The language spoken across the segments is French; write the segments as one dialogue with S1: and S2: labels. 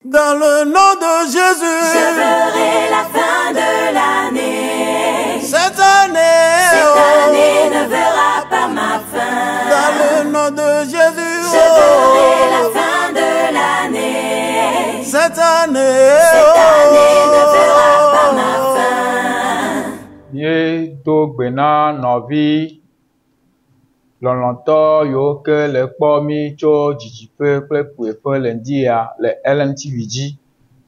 S1: Dans le nom de Jésus.
S2: Je verrai la fin de l'année.
S1: Cette année.
S2: Cette année ne verra pas ma fin.
S1: Dans le nom de Jésus.
S2: Je verrai la fin de l'année.
S1: Cette année.
S2: Cette année ne verra pas ma fin.
S3: Ye do gbena novi lɔlɔ̃tɔ yiwo ke le kpɔ mi tso dzidziƒe kple kpueƒe le ŋdia le LNTV dzi.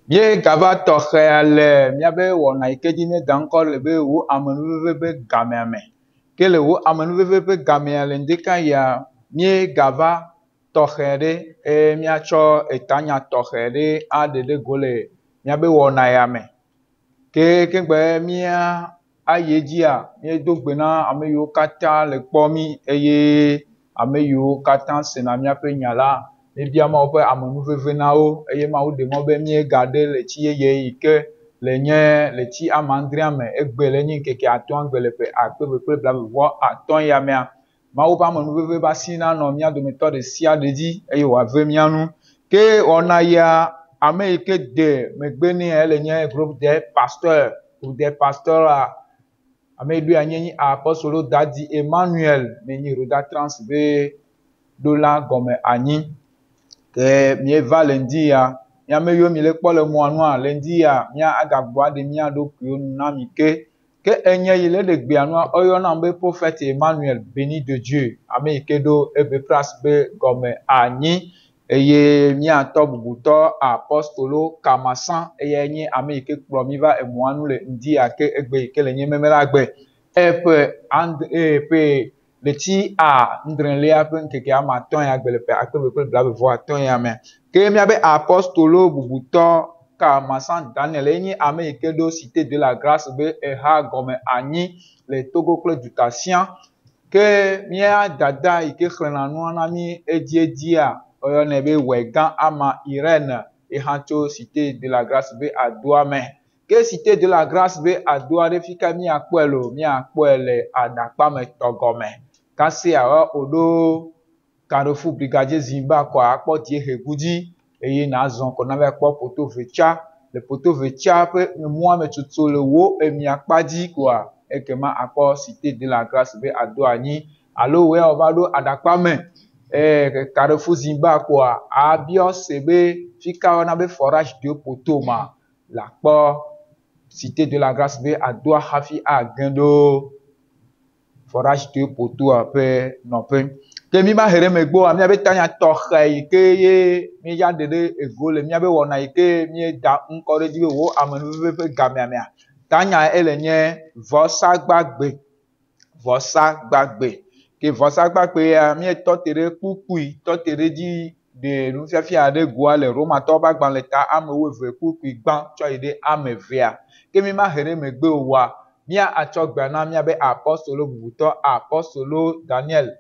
S3: Mie gava tɔxɛa le miabe wɔna yi ke dzi míeda ŋkɔ le be wo amenuveve be gamea me. Ke le wo amenuveve be gamea le ŋdeka ya mie gava tɔxɛ ɖe eye miatsɔ etanya tɔxɛ ɖe aɖe ɖe go le miabe wɔna ya me. Ke kegbe mia aye dzia miedo gbe na ame yiwo katã le kpɔ mi eye ame yiwo katã sena miaƒe nya la míebia Mawu ƒe amenuveve na wo eye Mawu ɖe mɔ be míegaɖe le tsi yeye yi ke le nye le tsi amandrea me egbe le nye ŋkeke atɔ̃ gbe le ƒe akpe kple blaeve atɔ̃ ya mea Mawu ƒe amenuveve be asi nanɔ mia dometɔ ɖe sia ɖe dzi eye wòave mia nu ke wɔna ya ame yi ke de megbe nɛ ele nye groupe des pasteurs ame yi ɖo anye apostolo dadi Emmanuel menyi roda trans be ɖo la gɔme anyi ke mieva le ŋdi ya miame yiwo mi le kpɔ le mɔa nua le ŋdi ya mia agagblɔ aɖe mia ɖokuiwo nu na mi ke enye yi le ɖe gbea nua oyɔna be prophète Emmanuel béni de Dieu ame yi ke ɖo ebe pras be gɔme anyi eye miatɔ bubutɔ apostolo Kamasan eye nye ame yi ke kplɔ mi va emɔa nu le ŋdi ya ke egbe yi ke le nye meme la gbe ƒe le tsi ndrelia ƒe ŋkeke amatɔ̃ ya gbe le ƒe akpe kple blaeve atɔ̃ ya me ke miabe apostolo bubutɔ Kamasan Daniel enye ame yi ke ɖo cité de la grâce be eha gɔme anyi le Togo kple dutasia ke mia dada yi ke xlẽna nua na mi edzia oyɔnɛ be wɛgã ama Irène ehã tso cité de la grâce be adoa me ke cité de la grâce be adoa ɖe fika miakpɔe lo miakpɔe le aɖakpa me tɔgɔme kasia oɖo Carrefour brigadier Zimba kɔa akpɔ Diehegu dzi eye nazɔ ko na va kpɔ poto vetsa le poto vetsa ƒe mɔa me tsotso le wo emia kpa dzi koa ekema akpɔ cité de la grâce be adoa nyi alo wea va ɖo aɖakpa me Carrefour Zimba koa abiɔ se be fika wɔna be forage de poto ma la kpɔ cité de la grâce be adoa hafi agẽ ɖo forage de potoa ƒe nɔƒe ke mi ma he ɖe megbe miabe tanya tɔxɛ yi ke ye mi ya ɖe ɖe ego le miabe wɔna yi ke mi da ŋkɔ ɖe dzi be wo amenuveve ƒe gamea mea tanya ele nye vɔsagbagbe ke vɔsagbagbe ya mietɔ te ɖe kpukpui tɔ te ɖe dzi de nufiafia ɖe goa le Romatɔwo ƒe agbalẽ ta ame 20 kpukpui gbã tsɔ yi ɖe ame 2 ke mi ma he ɖe megbe oa mia atsɔ gbea na miabe apostolo bubutɔ apostolo Daniel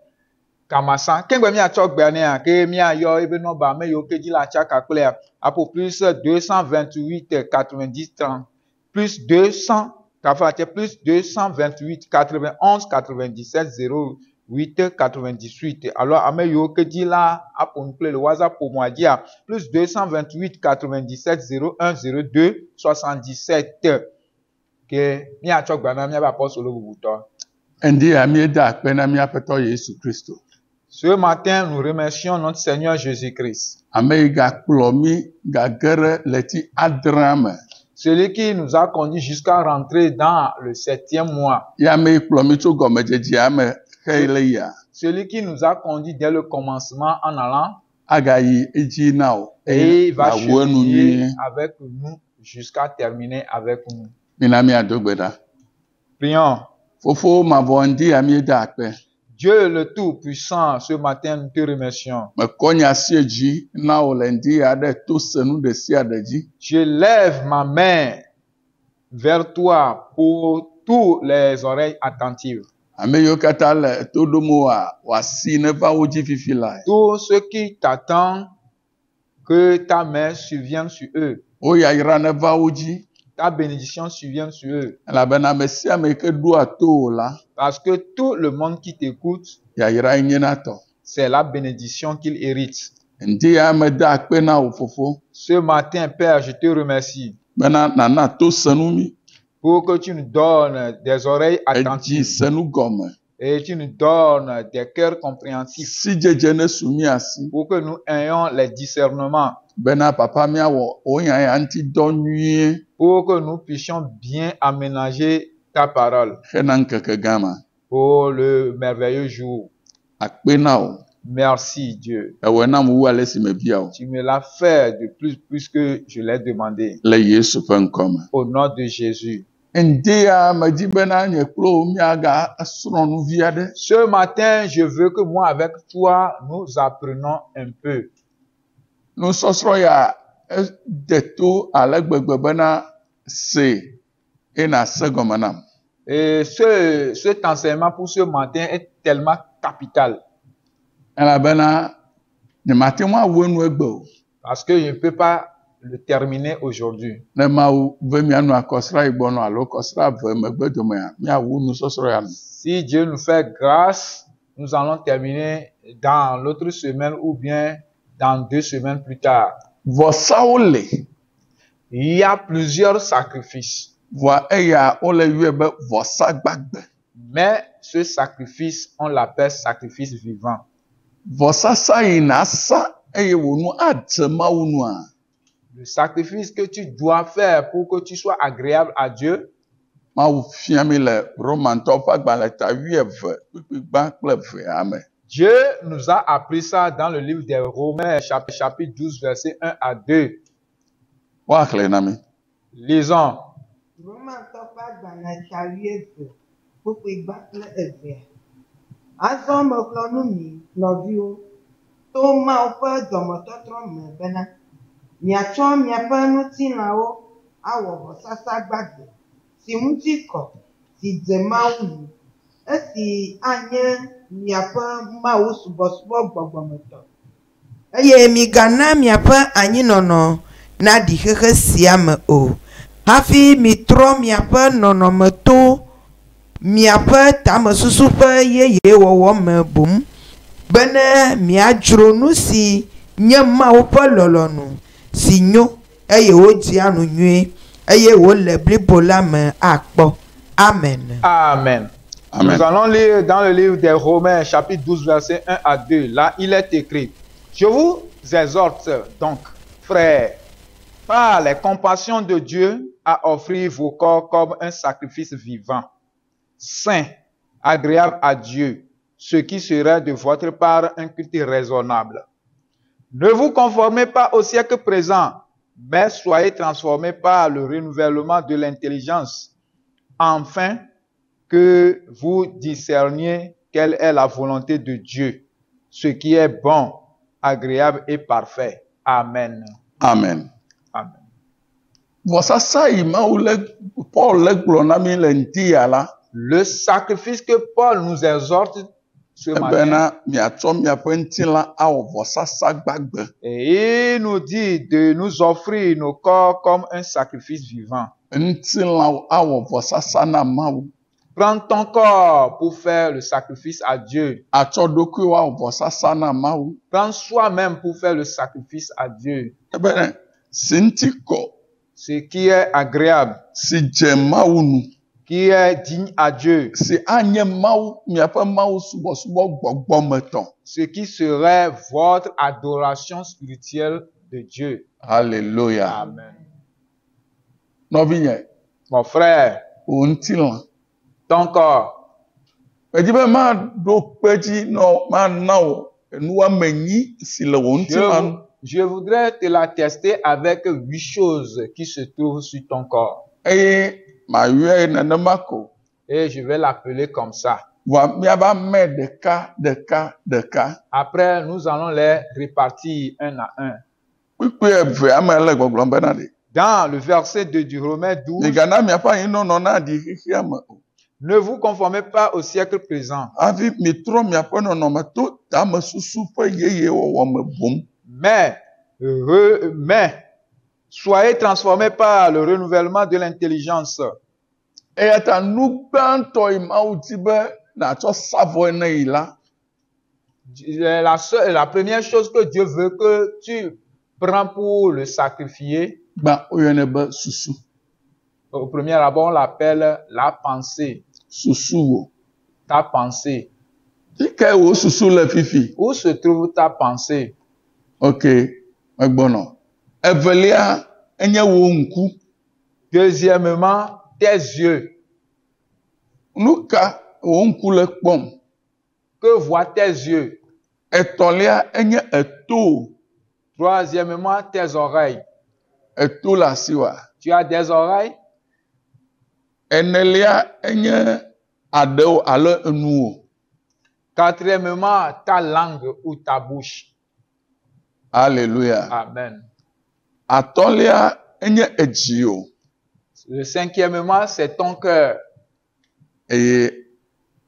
S3: Kamasan kengbe miatsɔ gbea nea ke miayɔ ebe nɔba ame yiwo ke dzi le atsaka kplea apo plus 228 90 30 plus 200 plus 228 91 97 08 98 alors ame yiwo ke dzi la apo nukle le WhatsApp moa dzia plus 228 97 01 02 77 ke miatsɔ gbea na miabe apostolo bubutɔ.
S4: Indi ya mieda akpe na miaƒetɔ Yesu Kristo.
S3: Ce matin, nous remercions notre Seigneur Jésus-Christ.
S4: Ame yi gakplɔ mi gage ɖe le tsi adrea me.
S3: Celui qui nous a conduits jusqu'à rentrer dans le 7e mois.
S4: Ya ame yi kplɔ mi tso gɔmedzedzea me xe le yia.
S3: Celui qui nous a conduits dès le commencement en allant.
S4: Agayi edzi na o.
S3: Et il va cheminer avec nous jusqu'à terminer avec nous.
S4: Mina miado gbe ɖa.
S3: Prions.
S4: Fofo mavɔ ŋdi ya mieda akpe.
S3: Dieu le Tout-Puissant, ce matin nous te remercions. Je lève ma main vers toi pour tous les oreilles attentives. Tous ceux qui t'attendent, que ta main survienne sur eux. Ta bénédiction survienne sur eux. Parce que tout le monde qui t'écoute, c'est la bénédiction qu'il hérite.
S4: Ndi ya meda akpe na wo fofo.
S3: Ce matin, Père, je te remercie
S4: Bena nana to senu mi.
S3: pour que tu nous donnes des oreilles
S4: Eji
S3: attentives
S4: senu gome.
S3: et tu nous donnes des cœurs compréhensifs
S4: Si jeje ne sumi asi.
S3: pour que nous ayons les discernements,
S4: Bena papa mi awo onya ya nti do nyuie.
S3: pour que nous puissions bien aménager ta parole
S4: Hena nkeke gama.
S3: pour le merveilleux jour.
S4: Akpe na wo.
S3: Merci Dieu.
S4: Ewe na mu wale si me bia wo.
S3: Tu me l'as fait de plus que je l'ai demandé.
S4: Le Yesu pe nkome.
S3: Au nom de Jésus.
S4: Ndi ya medi bena nye klo mi aga asronu viade.
S3: Ce matin, je veux que moi avec toi, nous apprenons un peu.
S4: Nu sosro ya deto alegbegbe bena se ena se gome nam.
S3: Et cet enseignement pour ce matin est tellement capital
S4: Elabena ne mate mo awonu egbe o.
S3: parce que je ne peux pas le terminer aujourd'hui.
S4: Ne ma ve mi anu akosra igbono alo kosra ve megbe dome ya mi awu nu sosro ya nu.
S3: Si Dieu nous fait grâce, nous allons terminer dans l'autre semaine ou bien dans 2 semaines plus tard.
S4: Vosawo le.
S3: Il y a plusieurs sacrifices,
S4: Voa eya ole yue be vosa gbagbe.
S3: mais ce sacrifice, on l'appelle sacrifice vivant.
S4: Vosa sa ina sa eye wonu adema wonu a.
S3: Le sacrifice que tu dois faire pour que tu sois agréable à Dieu,
S4: Ma wu fiami le Roman to fa gbale ta wieve pipigba kple ve ame.
S3: Dieu nous a appris ça dans le livre des Romains, chapitre 12, versets 1 à 2.
S4: Wa kle na mi.
S3: Lisons.
S5: Romatɔ ƒe agbalẽ tsawie eve, ƒoƒoe kple evea. Azɔ megblɔ nu mi nɔviwo to Mawu ƒe dɔmetɔtrɔ me bena miatsɔ miaƒe ŋutilãwo awɔ vɔsasa gbagbe si ŋuti kɔ si dze Mawu ŋu, esi anye miaƒe Mawu subɔsubɔ gbɔgbɔmetɔ. Eye migana miaƒe anyinɔnɔ naɖi xexe sia me o. Hafi mitrɔ miaƒe nɔnɔme to miaƒe tamesusu ƒe yeyewɔwɔ me bom, bene miadzro nu si nye Mawu ƒe lɔlɔ̃nu si nyo eye wodzia nu nyuie eye wole blibo la me akpɔ. Amen.
S3: Amen.
S4: Amen.
S3: Nous allons lire dans le livre des Romains, chapitre 12, versets 1 à 2. Là, il est écrit: Je vous exhorte donc, frères, par les compassions de Dieu, à offrir vos corps comme un sacrifice vivant, saint, agréable à Dieu, ce qui serait de votre part un culte raisonnable. Ne vous conformez pas au siècle présent, mais soyez transformés par le renouvellement de l'intelligence, afin que vous discerniez quelle est la volonté de Dieu, ce qui est bon, agréable et parfait. Amen.
S4: Amen.
S3: Amen.
S4: Vosa sa yi ma wo le Paul le gblɔ na mi le ŋdi ya la.
S3: Le sacrifice que Paul nous exhorte ce matin,
S4: Bena miatsɔ miaƒe ŋutilã awɔ vɔsasa gbagbe.
S3: et il nous dit de nous offrir nos corps comme un sacrifice vivant.
S4: Ŋutilã awɔ vɔsasa na Mawu.
S3: Prends ton corps pour faire le sacrifice à Dieu.
S4: Atsɔ ɖokui awɔ vɔsasa na Mawu.
S3: Prends soi-même pour faire le sacrifice à Dieu.
S4: Ebene si ŋuti kɔ
S3: Ce qui est agréable,
S4: si dze Mawu nu.
S3: qui est digne à Dieu,
S4: Si anye Mawu miaƒe Mawu subɔsubɔ gbɔgbɔmetɔ.
S3: ce qui serait votre adoration spirituelle de Dieu.
S4: Hallelujah.
S3: Amen.
S4: Nɔvinye,
S3: Mon frère,
S4: wo ŋutilã.
S3: ton corps,
S4: Edi be maɖo kpe dzi nɔ mana wo enu woame 8 si le wo ŋutilã nu.
S3: je voudrais te l'attester avec 8 choses qui se trouvent sur ton corps.
S4: Eye mayɔe nenema ko.
S3: Et je vais l'appeler comme ça.
S4: Voa miabe ame ɖeka.
S3: Après, nous allons les répartir un à un.
S4: Kpikpi eve ame le gbɔgblɔm bena ɖe.
S3: Dans le verset 2 du Romain 12,
S4: Migana miaƒe anyinɔnɔ naɖi xexea me o.
S3: ne vous conformez pas au siècle présent,
S4: Hafi mitrɔ miaƒe nɔnɔme to tamesusu ƒe yeyewɔwɔ me bom.
S3: mais soyez transformés par le renouvellement de l'intelligence.
S4: Eya ta nu gbãtɔ yi Mawu di be natsɔ sa vɔe ne yi la.
S3: La première chose que Dieu veut que tu prends pour le sacrifier,
S4: gba oyɔnɛ be susu.
S3: au premier abord, on l'appelle la pensée.
S4: Susu wo.
S3: Ta pensée.
S4: Ike wo susu le fifi.
S3: Où se trouve ta pensée?
S4: Ok, megbono. Evelia enye wo nku.
S3: Deuxièmement, tes yeux.
S4: Nuka wo nku le kpɔm.
S3: Que voient tes yeux?
S4: Etɔlia enye eto.
S3: Troisièmement, tes oreilles.
S4: Eto le asi wa.
S3: Tu as des oreilles?
S4: Enelia enye aɖewo alo enuwo.
S3: Quatrièmement, ta langue ou ta bouche.
S4: Alléluia.
S3: Amen.
S4: Atɔlia enye edziwo.
S3: Le cinquièmement, c'est ton cœur.
S4: Eye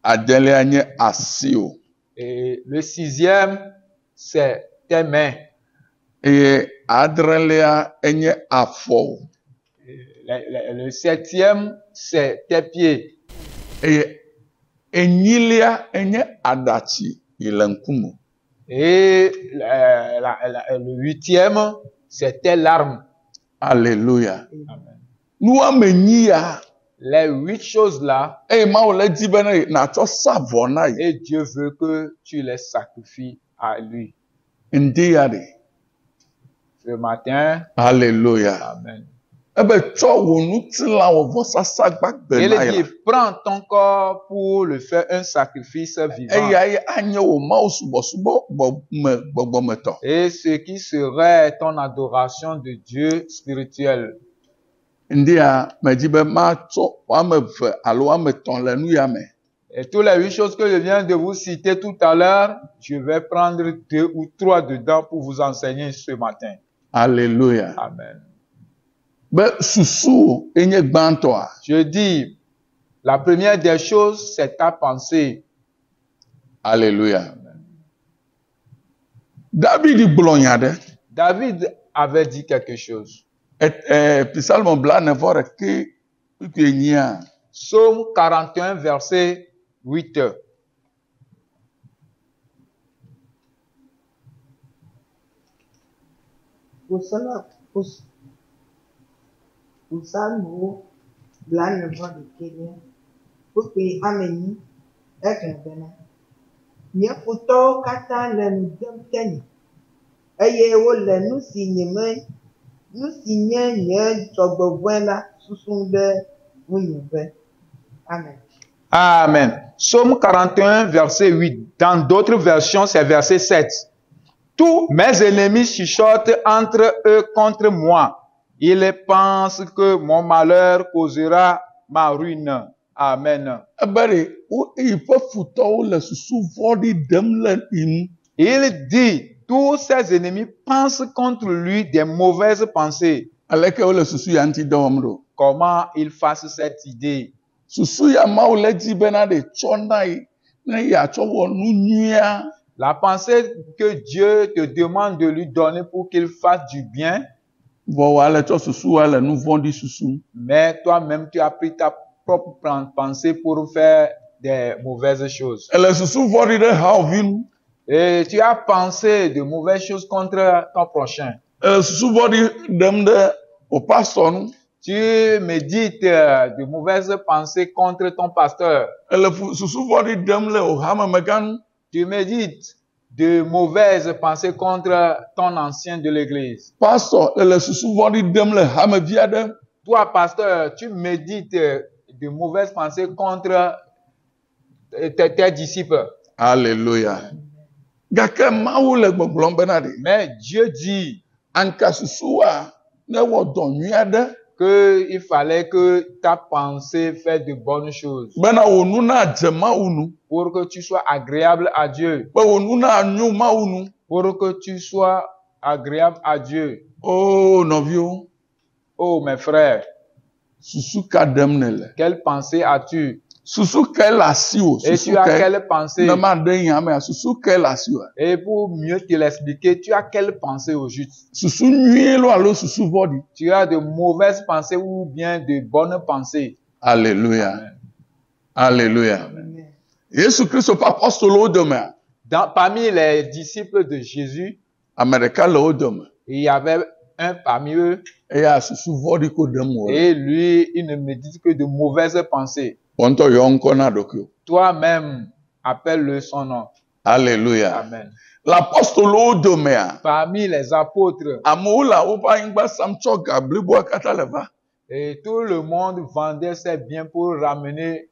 S4: adelia nye asiwo.
S3: Et le sixième, c'est tes mains.
S4: Eye adrelia enye afɔwo.
S3: Le septième, c'est tes pieds.
S4: Eye enyilia enye aɖatsi yi le ŋkume.
S3: Et le huitième, c'est tes larmes.
S4: Alléluia.
S3: Amen.
S4: Nu ame enyi ya.
S3: Les 8 choses-là,
S4: Eye Mawu le di be ne natsɔ sa vɔ na yi.
S3: et Dieu veut que tu les sacrifies à lui.
S4: Ndi ya de.
S3: Ce matin,
S4: Alléluia.
S3: Amen.
S4: Ebe tsɔ wo ŋutilã wɔ vɔsasa gbagbe
S3: Il
S4: na
S3: dit,
S4: yi.
S3: prends ton corps pour le faire un sacrifice vivant.
S4: Eya ye anye wo Mawu subɔsubɔ gbɔgbɔmetɔ.
S3: Et ce qui serait ton adoration de Dieu spirituel.
S4: Ndi ya medzi be matsɔ woame eve alo woame etɔ̃ le nu ya me.
S3: Et toutes les 8 choses que je viens de vous citer tout à l'heure, je vais prendre 2 ou 3 dedans pour vous enseigner ce matin.
S4: Alléluia.
S3: Amen.
S4: Be susu enye gbãtɔa.
S3: Je dis, la première des choses, c'est ta pensée.
S4: Alléluia. David gblɔ nya ɖe.
S3: David avait dit quelque chose.
S4: Psalm blanevɔ ɖeke kpekpe enyia.
S3: Psaume 41, verset 8.
S5: Psalmo blanevɔ-ɖekɛlia, kpekpe ame enyi, egblɔ bena, nye futɔwo katã le nu dem tenye, eye wole nu si nye nye dzɔgbevɔ̃e la susum ɖe ŋunye be. Amen.
S3: Amen. Psaume 41, verset 8. Dans d'autres versions, c'est verset 7. Tous mes ennemis chuchotent entre eux contre moi. Ils pensent que mon malheur causera ma ruine. Amen.
S4: Ebere wo eyiƒe futɔwo le susu vɔ̃ɖi ɖem le inu.
S3: Il dit, tous ses ennemis pensent contre lui des mauvaises pensées.
S4: Aleke wole susu ya ŋuti dɔ wɔm ɖo.
S3: Comment il fasse cette idée?
S4: Susu ya Mawu le di bena ɖetsɔ na yi ne yeatsɔ wɔ nu nyuia.
S3: La pensée que Dieu te demande de lui donner pour qu'il fasse du bien,
S4: Vɔ wòale tsɔ susu wa le nu vɔ̃ɖi susu.
S3: mais toi-même tu as pris ta propre pensée pour faire des mauvaises choses.
S4: Ele susu vɔ̃ɖi ɖe hawòvi nu.
S3: Et tu as pensé de mauvaises choses contre ton prochain.
S4: Ele susu vɔ̃ɖi ɖem ɖe wò pastor nu.
S3: Tu médites de mauvaises pensées contre ton pasteur.
S4: Ele susu vɔ̃ɖi ɖem le wò hamemegã nu.
S3: Tu médites de mauvaises pensées contre ton ancien de l'église.
S4: Pastor ele susu vɔ̃ɖi ɖem le hamevi aɖe.
S3: Toi, pasteur, tu médites de mauvaises pensées contre tes disciples.
S4: Alléluia. Gake Mawu le gbɔgblɔm bena ɖe.
S3: Mais Dieu dit
S4: Anka susua ne wɔ dɔ nyui aɖe.
S3: qu'il fallait que ta pensée fasse de bonnes choses
S4: Bena wò nu nadze Mawu nu.
S3: pour que tu sois agréable à Dieu.
S4: Be wò nu nanyo Mawu nu.
S3: Pour que tu sois agréable à Dieu.
S4: Oh nɔviwo.
S3: Oh mes frères,
S4: Susu ka ɖem nele.
S3: quelle pensée as-tu?
S4: Susu ke le asiwò.
S3: Et
S4: Susu
S3: tu as
S4: ke
S3: quelle pensée?
S4: ne ma ɖe nya mea. Susu ke le asiwò.
S3: Et pour mieux te l'expliquer, tu as quelle pensée au juste?
S4: Susu nyui lo alo susu vɔ̃ɖi.
S3: Tu as de mauvaises pensées ou bien de bonnes pensées?
S4: Alléluia. Alléluia.
S5: Amen.
S4: Yesu Kristo ƒe apɔstolowo domea.
S3: Parmi les disciples de Jésus,
S4: ame ɖeka le wo dome
S3: il y avait un parmi eux,
S4: eya susu vɔ̃ɖi ko ɖem wòle.
S3: et lui, il ne médite que de mauvaises pensées.
S4: Wò ŋutɔ yɔ ŋkɔ na ɖokuiwò.
S3: Toi-même, appelle-le son nom.
S4: Alléluia.
S3: Amen.
S4: L'apostolowo domea,
S3: Parmi les apôtres,
S4: amewo le woƒe anyigba sam tsɔ ga bliboa katã le va.
S3: et tout le monde vendait ses biens pour ramener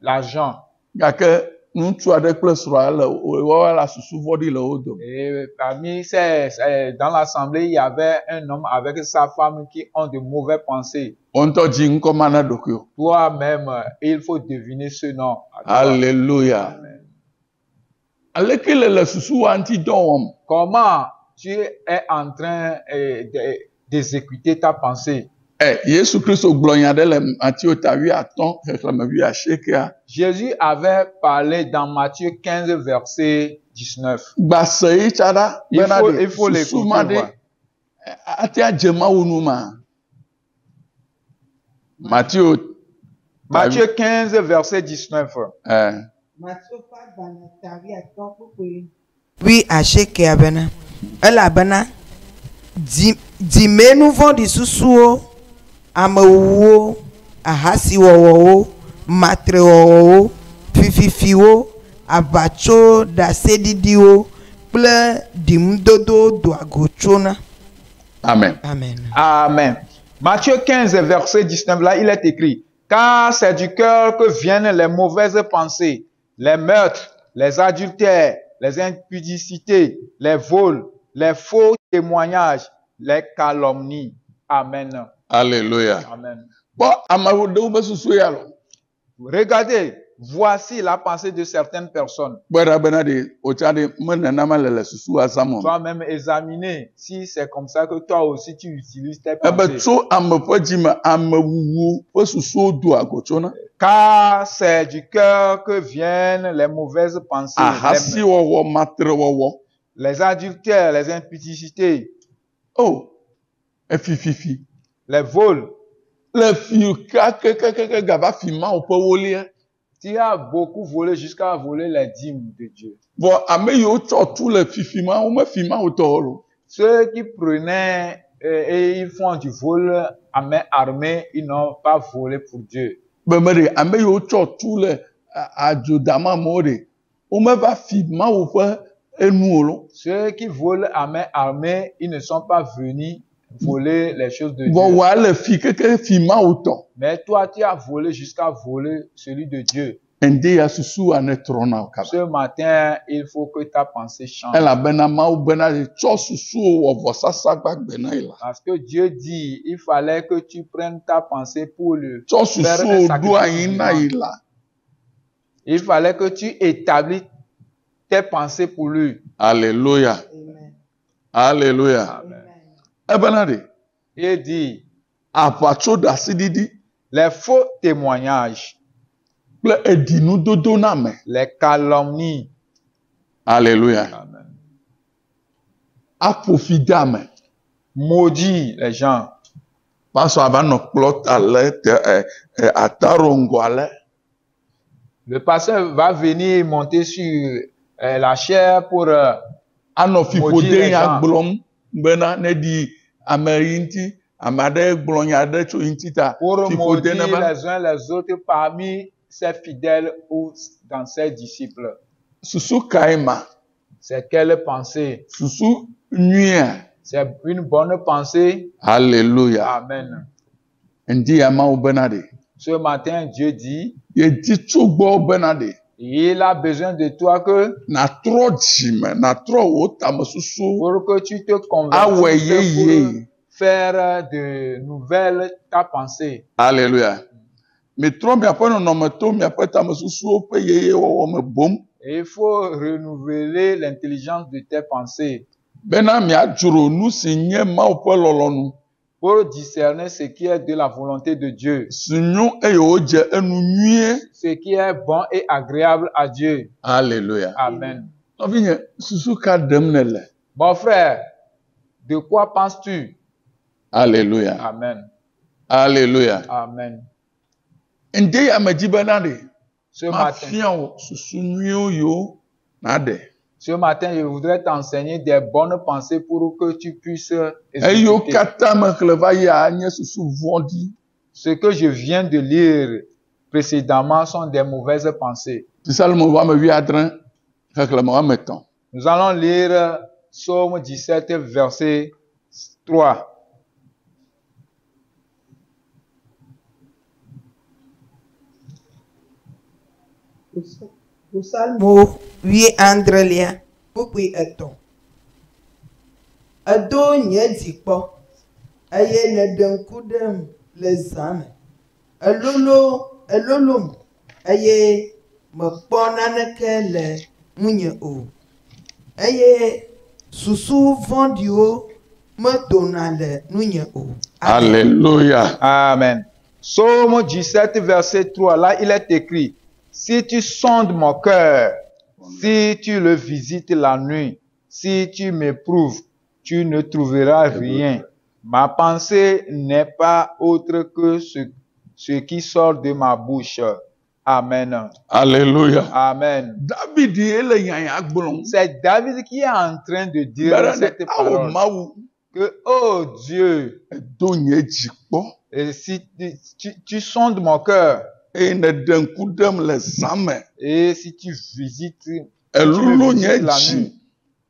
S3: l'argent.
S4: Gake ŋutsu aɖe kple srɔ̃a le woawo la susu vɔ̃ɖi le wo dome.
S3: Et parmi dans l'assemblée, il y avait un homme avec sa femme qui ont de mauvaises pensées.
S4: Wò ŋutɔ dzi ŋkɔ ma na ɖokuiwò.
S3: Toi-même, il faut deviner ce nom.
S4: Alléluia.
S3: Amen.
S4: Aleke le susuwoa ŋuti dɔ wɔm?
S3: Comment tu es en train d'exécuter ta pensée?
S4: Yesu Kristo gblɔ nya ɖe le Matthieu 15 xexlẽme 18.
S3: Jésus avait parlé dans Matthieu 15, verset 19.
S4: Gbase yi tsa ɖa
S3: Il faut
S4: susu ma
S3: l'écouter.
S4: ɖe ate adze Mawu nu ma. Matthieu
S3: 15, verset 19.
S5: Matsofa gbanatavi atɔ kpukpui. Wi ashekea bena. Elabena dzimenu vɔ̃ɖi susuwo, amewuwo, ahasiwɔwɔwo, matrewɔwɔwo, fififiwo, aʋatsoɖaseɖiɖiwo kple ɖiŋudodo doa go tsona.
S4: Amen.
S5: Amen.
S3: Amen. Matthieu 15, verset 19, là, il est écrit: car c'est du cœur que viennent les mauvaises pensées, les meurtres, les adultères, les impudicités, les vols, les faux témoignages, les calomnies. Amen.
S4: Alléluia.
S3: Amen.
S4: Bon, amewo ɖewo be susu ya lɔ.
S3: Regardez, voici la pensée de certaines personnes.
S4: Gbɛɖa bena ɖe wòtsa ɖe me nenema le susu azam o.
S3: Toi-même examiner si c'est comme ça que toi aussi tu utilises tes
S4: Ebe
S3: pensées.
S4: tso ame ƒe dzime amewuwu ƒe susuwo doa go tsona.
S3: Car c'est du cœur que viennent les mauvaises pensées,
S4: Ahasiwɔwɔ, matrewɔwɔ.
S3: les adultères, les impudicités,
S4: Oh, efififi.
S3: les vols.
S4: Le fi kakekeke gava fi ma ƒe wolia.
S3: Tu as beaucoup volé jusqu'à voler les dîmes de Dieu.
S4: Bon, ame yiwo tsɔ tu le fifi ma, wome fi ma wotɔ lo.
S3: Ceux qui prenaient et ils font du vol à main armée, ils n'ont pas volé pour Dieu.
S4: Beme ɖe ame yiwo tsɔ tu le adzodama amewo ɖe, wome va fi ma ƒe enuwo lo.
S3: Ceux qui volent à main armée, ils ne sont pas venus voler les choses de
S4: Bon,
S3: Dieu.
S4: wa le fi keke fi ma wotɔ.
S3: Mais toi, tu as volé jusqu'à voler celui de Diu.
S4: Ende ya susu ane trɔna o kaba.
S3: Ce matin, il faut que ta pensée change.
S4: Elabena Mawu bena ɖe tsɔ susuwo wɔ vɔsasa gbagbe na yi la.
S3: Parce que Dieu dit, il fallait que tu prennes ta pensée pour le
S4: Tsɔ
S3: faire un
S4: susuwo ɖo anyi
S3: sacrifice
S4: na yi
S3: vivant.
S4: la.
S3: Il fallait que tu établisses tes pensées pour lui.
S4: Alléluia.
S5: Amen.
S4: Alléluia.
S3: Amen.
S4: Ebena ɖe
S3: Il dit,
S4: aʋatsoɖaseɖiɖi
S3: les faux témoignages,
S4: kple edinudodo na me.
S3: les calomnies.
S4: Alléluia.
S3: Amen.
S4: Aƒo fi de ame.
S3: Maudit les gens.
S4: Pasɔ ava nɔ kplɔ ta le ataro ŋgɔ ale.
S3: Le pasteur va venir monter sur la chair pour
S4: Anɔ
S3: Maudit les
S4: fiƒode ya
S3: gens.
S4: gblɔm bena ne ɖi ame yi ŋuti, ame aɖe gblɔ nya aɖe tso yi ŋuti ta.
S3: pour
S4: Fiƒode
S3: maudire
S4: ne va.
S3: les uns les autres parmi ses fidèles ou dans ses disciples.
S4: Susu kae ma.
S3: C'est quelle pensée?
S4: Susu nyuia.
S3: C'est une bonne pensée.
S4: Alléluia.
S3: Amen.
S4: Ndi ya Mawu bena ɖe.
S3: Ce matin, Dieu dit,
S4: Yedi tso gbɔ bena ɖe.
S3: il a besoin de toi que
S4: Natrɔ dzime, natrɔ wò tame susu.
S3: pour que tu te
S4: Awɛ
S3: convertisses
S4: yeye.
S3: pour faire de nouvelles ta pensée.
S4: Alléluia. Mitrɔ miaƒe nɔnɔme to miaƒe tame susuwo ƒe yeye wɔwɔ me bom.
S3: Et il faut renouveler l'intelligence de tes pensées
S4: Bena miadzro nu si nye Mawu ƒe lɔlɔnu.
S3: pour discerner ce qui est de la volonté de Dieu,
S4: Si nyo eye wodze enu nyuie.
S3: ce qui est bon et agréable à Dieu.
S4: Alléluia.
S3: Amen.
S4: Nɔvinye, susu ka ɖem ne le.
S3: Mon frère, de quoi penses-tu?
S4: Alléluia.
S3: Amen.
S4: Alléluia.
S3: Amen.
S4: Nde ya me dzi bena ɖe.
S3: Ce matin,
S4: Mafia wò susu nyuiwo yiwo n'ade.
S3: Ce matin, je voudrais t'enseigner des bonnes pensées pour que tu puisses
S4: Eyo
S3: exécuter.
S4: kata me xle va ya nye susu vɔ̃ɖi.
S3: Ce que je viens de lire précédemment sont des mauvaises pensées.
S4: Psalme 87 xexlẽme 13.
S3: Nous allons lire Psaume 17, verset 3.
S5: Psalmo 8 kpukpui 3. Edo nye dzikpɔ eye neɖe ŋku ɖem le zã me. Elolom eye mekpɔ naneke le ŋunye o. Eye susu vɔ̃ɖiwo medona le nunye o.
S4: Alléluia.
S3: Amen. Psaume 17, verset 3. Là, il est écrit, si tu sondes mon cœur, si tu le visites la nuit, si tu m'éprouves, tu ne trouveras rien. Ma pensée n'est pas autre que ce qui sort de ma bouche. Amen.
S4: Alléluia.
S3: Amen.
S4: David ele yanya gblɔm.
S3: C'est David qui est en train de dire cette
S4: Awo
S3: parole.
S4: Mawu
S3: Que, oh Dieu,
S4: edo nye dzikpɔ
S3: et si tu sondes mon cœur,
S4: eye neɖe ŋku ɖem le zã me.
S3: et si tu visites,
S4: Elolo nye
S3: la
S4: dzi
S3: nuit,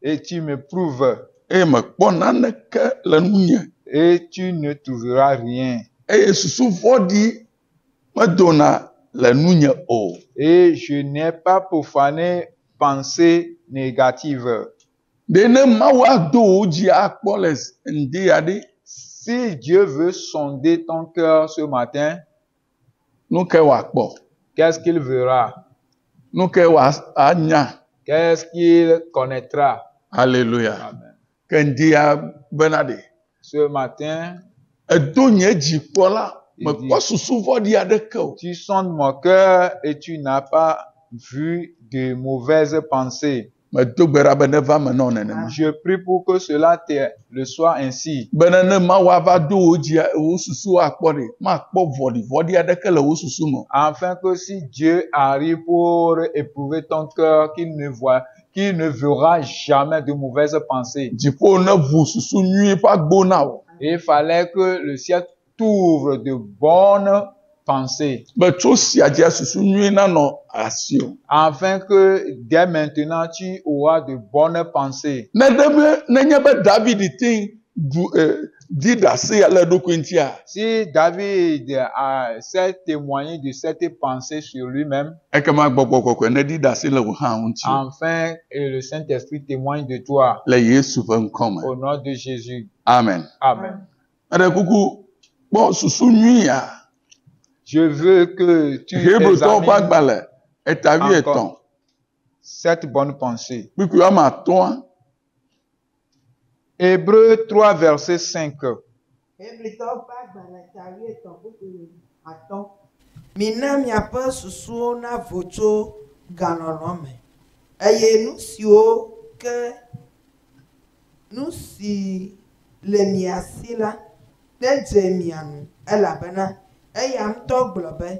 S3: et tu me prouves,
S4: eye mekpɔ naneke le nunye.
S3: et tu ne trouveras rien.
S4: Eye susu vɔ̃ɖi medona le nunye o.
S3: Et je n'ai pas profané pensée négative.
S4: Ɖe ne Mawu ado wo dzi akpɔ le ŋdi ya ɖe,
S3: Si Dieu veut sonder ton cœur ce matin,
S4: nu ke wòakpɔ,
S3: qu'est-ce qu'il verra?
S4: nu ke wòanya.
S3: Qu'est-ce qu'il connaîtra?
S4: Alléluia.
S3: Amen.
S4: Ke ŋdi ya bena ɖe.
S3: Ce matin,
S4: Edo nye dzikpɔ la,
S3: Il
S4: mekpɔ
S3: dit-
S4: susu vɔ̃ɖi aɖeke o.
S3: tu sondes mon cœur et tu n'as pas vu de mauvaises pensées.
S4: Medo gbe ɖa be neva me nɔ nenema.
S3: Je prie pour que cela le soit ainsi.
S4: Bena ne Mawu ava do wo dzi wo susu akpɔ ɖe, makpɔ vɔ̃ɖi aɖeke le wo susu me.
S3: Afin que si Dieu arrive pour éprouver ton cœur, qu'il ne verra jamais de mauvaises pensées.
S4: Dziƒo ne ʋu susu nyui ƒe agbo na wo.
S3: Et il fallait que le ciel t'ouvre de bonnes pensées.
S4: Be tso sia dzia susu nyui nanɔ asi o.
S3: Afin que dès maintenant tu auras de bonnes pensées.
S4: Nenye be David di ɖase le eɖokui ŋutia,
S3: Si David s'est témoigné de cette pensée sur lui-même,
S4: ekema gbɔgbɔ kɔkɔe ne di ɖase le wò hã ŋuti.
S3: enfin, et le Saint-Esprit témoigne de toi.
S4: Le Yesu ƒe ŋkɔ me.
S3: Au nom de Jésus.
S4: Amen.
S3: Amen.
S4: Eɖe kuku kpɔ susu nyui ya.
S3: Je veux que tu
S4: Hebrewtɔwo ƒe
S3: examines
S4: agbalẽ etavi etɔ̃
S3: encore cette bonne pensée.
S4: kpikpui woame atɔ̃a.
S3: Hébreux 3, verset 5.
S5: Hebritɔwo ƒe agbalẽ tari 3:5. Mina miaƒe susuwo navo tso galɔlɔ me eye nu si le mia si la nedze mia nu elabena eya ŋutɔ gblɔ be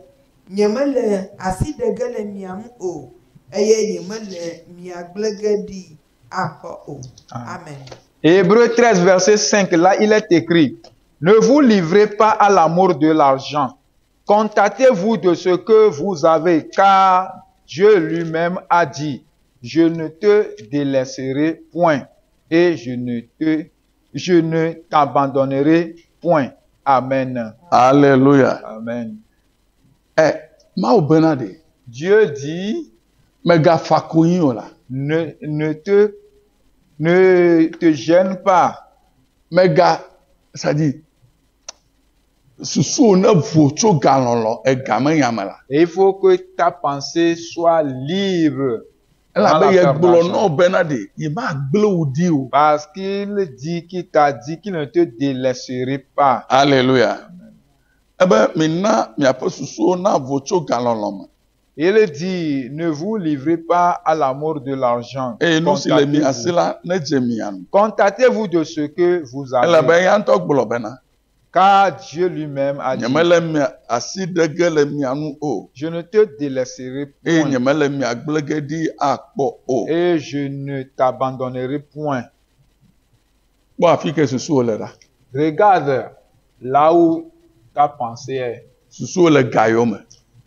S5: nyemele asi ɖe ge le mia ŋu o eye nyemele mia gblẽ ge ɖi akpɔ o. Amen.
S3: Hébreux 13, verset 5, là il est écrit, ne vous livrez pas à l'amour de l'argent. Contentez-vous de ce que vous avez, car Dieu lui-même a dit, je ne te délaisserai point et je ne t'abandonnerai point. Amen.
S4: Alléluia.
S3: Amen.
S4: Mawu bena ɖe.
S3: Dieu dit,
S4: Megafa konyi o la.
S3: ne te gêne pas.
S4: C'est-à-dire, susu ne vo tso galɔlɔ egame yame la.
S3: Et il faut que ta pensée soit libre.
S4: Elabe ye gblɔ nɔ bena ɖe, yi ma gble wo di o.
S3: Parce qu'il dit, qu'il t'a dit qu'il ne te délaisserait pas.
S4: Alléluia. Ebe mina miaƒe susuwo na vo tso galɔlɔ me.
S3: Il dit, ne vous livrez pas à l'amour de l'argent.
S4: Eye nu si le mia si la nedze mia nu.
S3: Contentez-vous de ce que vous avez.
S4: Elabe ya ŋutɔ gblɔ bena.
S3: Car Dieu lui-même a dit,
S4: nyemele mia asi dege le mia nu o.
S3: je ne te délaisserai
S4: Eye
S3: point
S4: nyemele mia gblege ɖi akpɔ o.
S3: et je ne t'abandonnerai point.
S4: Kpɔ afi ke susuwo le ɖa.
S3: Regarde là où ta pensée est.
S4: Susuwo le gayo me.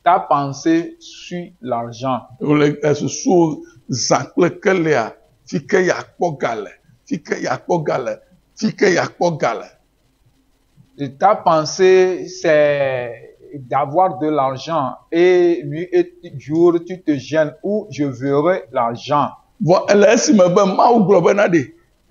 S3: Ta pensée suit l'argent.
S4: Wole susuwo zã kple kelea fi ke yakpɔ gale, fi ke yakpɔ gale, fi ke yakpɔ gale.
S3: Et ta pensée, c'est d'avoir de l'argent et lui et jour tu te gênes où je verrai l'argent.
S4: Vɔ ele esime be Mawu gblɔ bena ɖe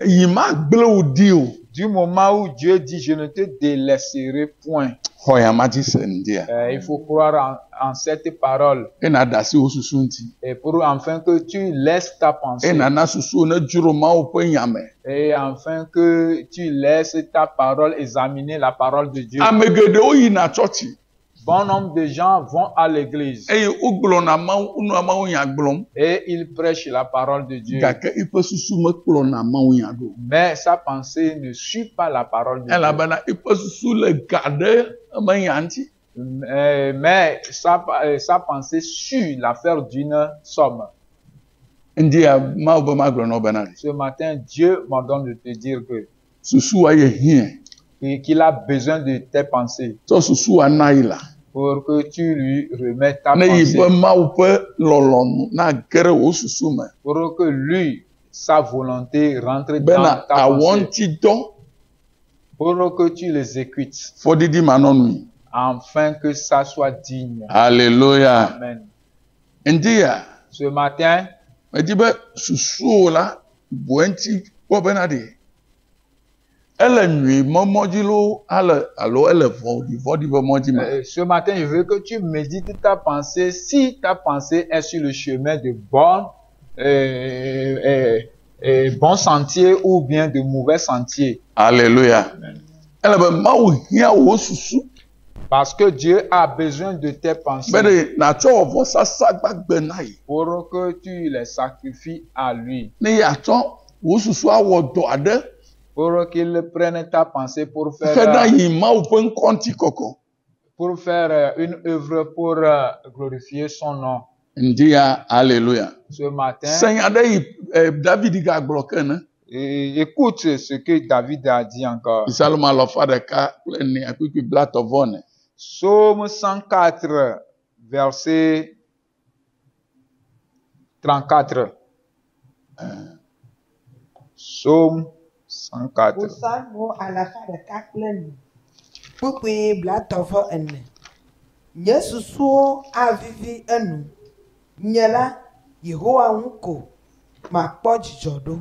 S4: yi ma gble wo di o.
S3: Du moment où Dieu dit je ne te délaisserai point,
S4: Xɔ ya ma dzi se ŋdia.
S3: il faut croire en cette parole
S4: Ena da si wo susu ŋuti.
S3: et pour enfin que tu laisses ta pensée
S4: Ena na susuwo ne dzro Mawu ƒe nya me.
S3: et enfin que tu laisses ta parole examiner la parole de Dieu.
S4: Ame geɖewo yina tsɔtsi
S3: Bon nombre de gens vont à l'église
S4: eye wogblɔna Mawu nua Mawu nya gblɔm
S3: et ils prêchent la parole de Dieu.
S4: gake iƒe susu mekplɔna Mawu nya ɖo.
S3: Mais sa pensée ne suit pas la parole de Dieu.
S4: Elabena iƒe susu le ga ɖe eme nya ŋuti.
S3: Mais sa pensée suit l'affaire d'une somme.
S4: Ŋdia Mawu be magblɔ na wo bena ɖe
S3: Ce matin, Dieu m'ordonne de te dire que
S4: susua ye hiã
S3: qu'il a besoin de tes pensées
S4: tsɔ susua na yi la.
S3: pour que tu lui remettes ta
S4: Ne yi
S3: pensée,
S4: be Mawu ƒe lɔlɔnu na ge ɖe wo susu me
S3: pour que lui, sa volonté rentre dans
S4: bena
S3: ta
S4: awɔ
S3: pensée,
S4: ŋuti dɔ
S3: pour que tu l'exécutes,
S4: fɔdidi manɔnui.
S3: afin que ça soit digne.
S4: Alléluia.
S3: Amen.
S4: Ŋdia
S3: Ce matin,
S4: medi be susuwo la boe ŋuti kpɔ bena ɖe ele nyui mɔmɔ dzi alo ele vɔɖi ƒe mɔdzi me.
S3: ce matin, je veux que tu médites ta pensée. Si ta pensée est sur le chemin de bon sentier ou bien de mauvais sentier.
S4: Alléluia. Ele be Mawu hiã wo susu
S3: Parce que Dieu a besoin de tes pensées
S4: be ɖe natsɔ vɔsasa gbagbe na yi
S3: pour que tu les sacrifies à lui.
S4: ne yeatsɔ wo susu awɔ dɔ aɖe
S3: Pour qu'il prenne ta pensée pour
S4: hena
S3: faire,
S4: yi Mawu ƒe ŋkɔ ŋuti kɔkɔ.
S3: une œuvre pour glorifier son nom.
S4: Ŋdia Alléluia.
S3: Ce matin,
S4: Senya ɖe yi David gagblɔ ke ne.
S3: écoute ce que David a dit encore.
S4: Psalm 104:24.
S3: Psaume 104, verset 34. Psaume 104.
S5: Psalmo alafa ɖeka kple ene. Kpukpui blatɔ vɔ ene. Nye susuwo avivi enu. Nye la, Yehowa ŋu ko makpɔ dzidzɔ ɖo.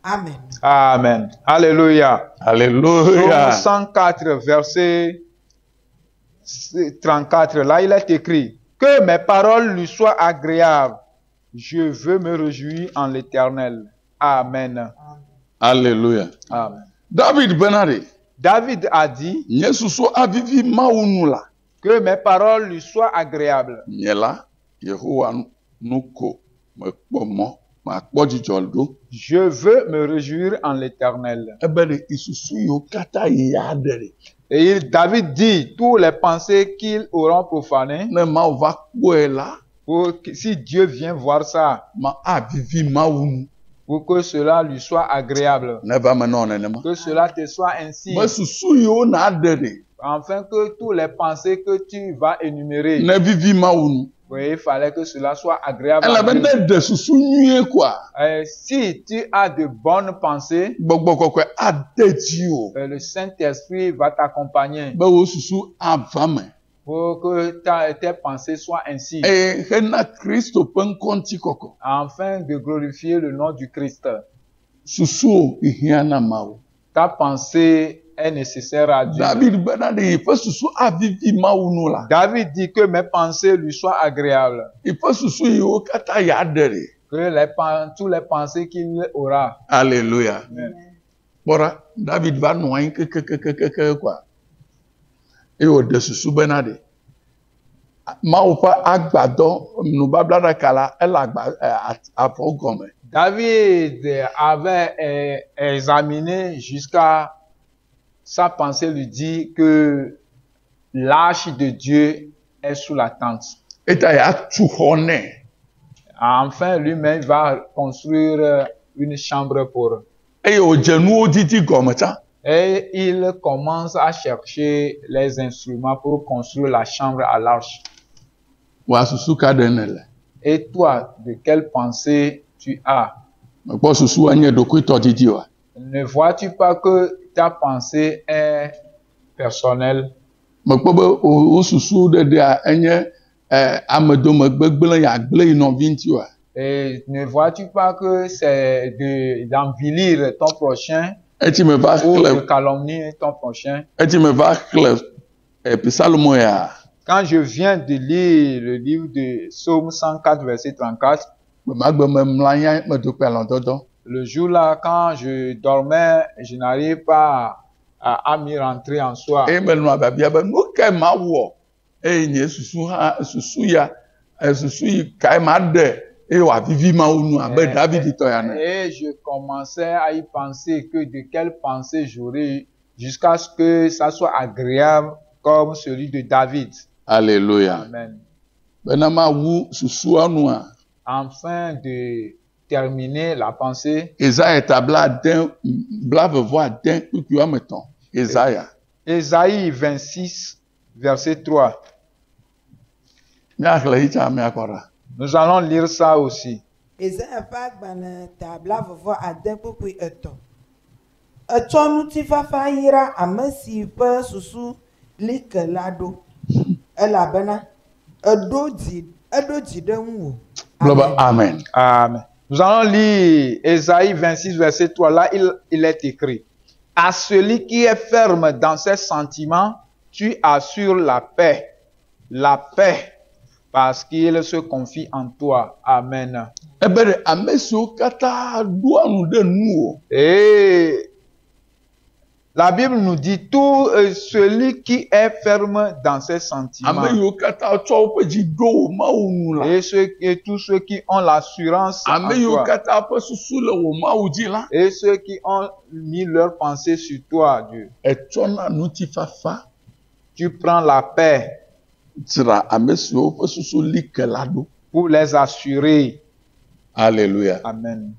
S5: Amen.
S3: Amen. Alléluia.
S4: Alléluia.
S3: Psaume 104, verset 34. Là, il est écrit que mes paroles lui soient agréables. Je veux me réjouir en l'Éternel. Amen.
S4: Alléluia.
S3: Amen.
S4: David benare.
S3: David a dit
S4: Nye susu avivi Mawu nu la.
S3: que mes paroles lui soient agréables.
S4: Nye la, Yehowa nu ko mekpɔ mɔ makpɔ dzidzɔ ɖo.
S3: Je veux me réjouir en l'Éternel.
S4: Ebe ɖe isusu yiwo katã yi ya ɖe ɖe.
S3: Et David dit, tous les pensées qu'ils auront profanées,
S4: Ne Mawu va kpɔe la,
S3: si Dieu vient voir ça,
S4: ma avivi Mawu nu.
S3: pour que cela lui soit agréable,
S4: Ne va me nɔ nenema.
S3: que cela te soit ainsi,
S4: Me susu yiwo na ɖe ɖe.
S3: afin que tous les pensées que tu vas énumérer,
S4: Ne vivi Mawu nu.
S3: oui, il fallait que cela soit agréable. à
S4: Elabe
S3: Dieu.
S4: ne ɖe susu nyuie koa.
S3: Si tu as de bonnes pensées,
S4: Gbɔgbɔ kɔkɔe ade dzi o.
S3: le Saint-Esprit va t'accompagner
S4: Be wo susu ava me.
S3: pour que tes pensées soient ainsi,
S4: Eye hena Kristo ƒe ŋkɔ ŋuti kɔkɔ.
S3: afin de glorifier le nom du Christ.
S4: Susuwo hiã na Mawu.
S3: Ta pensée est nécessaire à Dieu.
S4: David bena ɖe yiƒe susu avivi Mawu nu la.
S3: David dit que mes pensées lui soient agréables,
S4: Yiƒe susu yiwo katã ya ɖe ɖe.
S3: que tous les pensées qu'il aura.
S4: Alléluia.
S3: Amen.
S4: Kpɔɖa, David va nɔ anyi kekekekeke koa. Eye wòɖe susu bena ɖe. Mawu ƒe agbadɔ nubablaɖaka la ele avɔ gɔme.
S3: David avait examiné jusqu'à sa pensée lui dit que l'arche de Dieu est sous la tente.
S4: Eta ya tu xɔ nɛ.
S3: Enfin, lui-même va construire une chambre pour eux.
S4: Eye wòdze nuwo didi gɔme tsã.
S3: Et il commence à chercher les instruments pour construire la chambre à l'arche.
S4: Wòa susu ka ɖe ne le.
S3: Et toi, de quelle pensée tu as?
S4: Mekpɔ susua nye ɖokuitɔ didi oa.
S3: Ne vois-tu pas que ta pensée est personnelle?
S4: Mekpɔ be wo susu ɖeɖea enye amedome gbegblẽ ya gblẽ yi nɔvi ŋuti oa.
S3: Et ne vois-tu pas que c'est d'envilir ton prochain
S4: Eti me va
S3: ou de
S4: xlẽ
S3: calomnier ton prochain?
S4: Psalmo ya.
S3: Quand je viens de lire le livre de Psaume 104, verset 34,
S4: Gbemagbe me mlɔ anyi medo kpe alɔdɔdɔ.
S3: le jour-là, quand je dormais, je n'arrivais pas à m'y rentrer en soi.
S4: Eye menɔ ababia be nu ke ma wɔ eye nye susu hã susu ya susu yi kae ma ɖe eye wòavivi Mawu nu abe David tɔ ya ne.
S3: Et je commençais à y penser que de quelle pensée j'aurais jusqu'à ce que ça soit agréable comme celui de David.
S4: Alléluia.
S3: Amen.
S4: Bena mawu susua nua.
S3: Afin de terminer la pensée,
S4: Esaïe ta blavevɔ-ade kpukpui woame etɔ̃. Esaïa.
S3: Ésaïe 26, verset 3.
S4: Míaxlẽ yi tsã míakpɔ ɖa.
S3: Nous allons lire ça aussi.
S5: Esaïa ƒe agbalẽ tabla vɔvɔ ade kpukpui etɔ̃. Etsɔ ŋutifafa yra ame si ƒe susu li ke la ɖo, elabena eɖo dzi ɖe ŋuwò.
S4: Gblɔ be amen.
S3: Amen. Nous allons lire Ésaïe 26, verset 3. Là, il est écrit: à celui qui est ferme dans ses sentiments, tu assures la paix, parce qu'il se confie en toi. Amen.
S4: Ebe ɖe ame siwo katã ɖoa nu ɖe nuwo.
S3: Et la Bible nous dit tout celui qui est ferme dans ses sentiments.
S4: Ame yiwo katã tsɔ woƒe dzi ɖo wò Mawu nu la.
S3: Et tous ceux qui ont l'assurance en
S4: Ame yiwo
S3: toi.
S4: katã ƒe susu le wò Mawu dzi la.
S3: Et ceux qui ont mis leur pensée sur toi, Dieu.
S4: Etsɔna ŋutifafa
S3: Tu prends la paix
S4: dzra ame siwo ƒe susu li ke la ɖo.
S3: pour les assurer.
S4: Alléluia.
S3: Amen.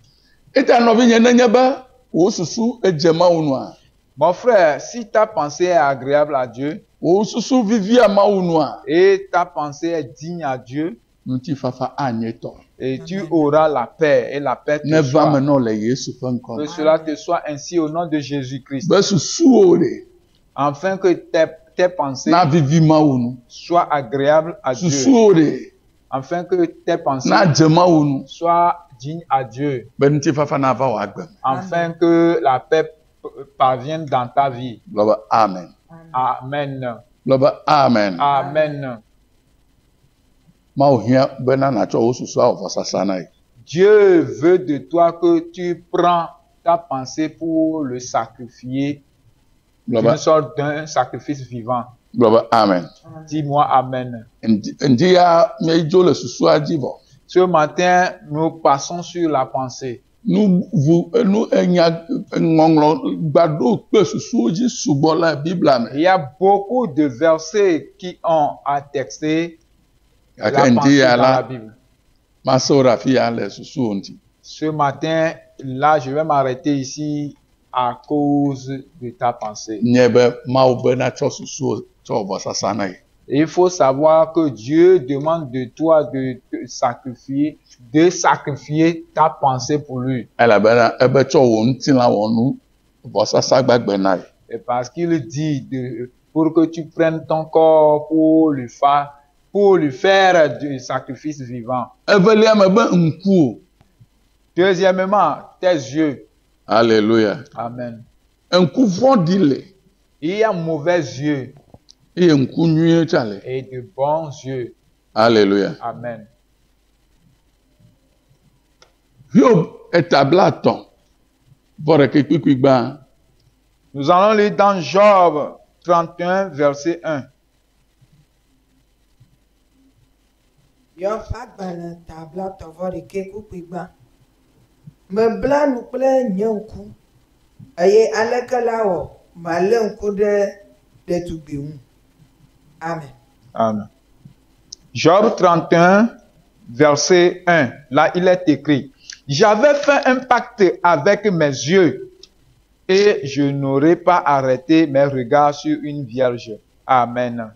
S4: Eta nɔvinye nenye be wò susu edze Mawu nua.
S3: Mon frère, si ta pensée est agréable à Dieu
S4: Wò susu vivia Mawu nua.
S3: et ta pensée est digne à Dieu,
S4: Ŋutifafa anye tɔ.
S3: et tu auras la paix et la paix te
S4: Ne va
S3: soit.
S4: menɔ le Yesu ƒe ŋkɔ
S3: Que
S4: me.
S3: cela te soit ainsi au nom de Jésus-Christ.
S4: Be susuwo ɖe
S3: Afin que tes pensées
S4: na vivi Mawu nu.
S3: soient agréables à Dieu.
S4: Susuwo ɖe
S3: Afin que tes pensées
S4: na dze Mawu nu.
S3: soient dignes à Dieu.
S4: Be ŋutifafa na va wò agbe me.
S3: Afin que la paix parvienne dans ta vie.
S4: Gblɔ be amen.
S3: Amen.
S4: Gblɔ be amen.
S3: Amen.
S4: Mawu hiã bena natsɔ wò susua wɔ vɔsasa na ye.
S3: Dieu veut de toi que tu prends ta pensée pour le sacrifier,
S4: Gblɔ
S3: d'une
S4: be
S3: sorte d'un sacrifice vivant.
S4: gblɔ be amen.
S3: Dis-moi Amen.
S4: Ŋdi ya míedzo le susua dzi vɔ.
S3: Ce matin, nous passons sur la pensée.
S4: Nu enya ŋɔŋlɔ gbado kple susuwo dzi sugbɔ le Biblia me.
S3: Il y a beaucoup de versets qui ont attesté la
S4: Gake ŋdi
S3: pensée
S4: ya
S3: dans la
S4: la
S3: Bible.
S4: masewo ɖe afi ya le susuwo ŋuti.
S3: Ce matin, là, je vais m'arrêter ici à cause de ta pensée.
S4: Nye be Mawu bena tsɔ susuwo tsɔ wɔ vɔsasa na ye.
S3: Il faut savoir que Dieu demande de toi de te sacrifier, ta pensée pour lui.
S4: Elabena ebe tsɔ wò ŋutilã wɔ nu vɔsasa gbagbe na ye.
S3: Et parce qu'il dit pour que tu prennes ton corps pour lui faire du sacrifice vivant.
S4: Evelia me be ŋkuwo.
S3: Deuxièmement, tes yeux.
S4: Alléluia.
S3: Amen.
S4: Ŋku vɔ̃ɖi le
S3: Il y a mauvais yeux
S4: eye ŋku nyuie tsã le.
S3: et de bons yeux.
S4: Alléluia.
S3: Amen.
S4: Hiob etabla atɔ̃ vɔ ɖeke kpikpi gbã.
S3: Nous allons lire dans Job 31, verset 1.
S5: Yɔ ƒe agbalẽ tabla tɔvɔ ɖeke kpukpui gbã. Mebla nu kple nye ŋku, eye aleke la wɔ malé ŋku ɖe ɖetugbi ŋu. Amen.
S3: Amen. Job 31, verset 1. Là, il est écrit: J'avais fait un pacte avec mes yeux et je n'aurais pas arrêté mes regards sur une vierge. Amen.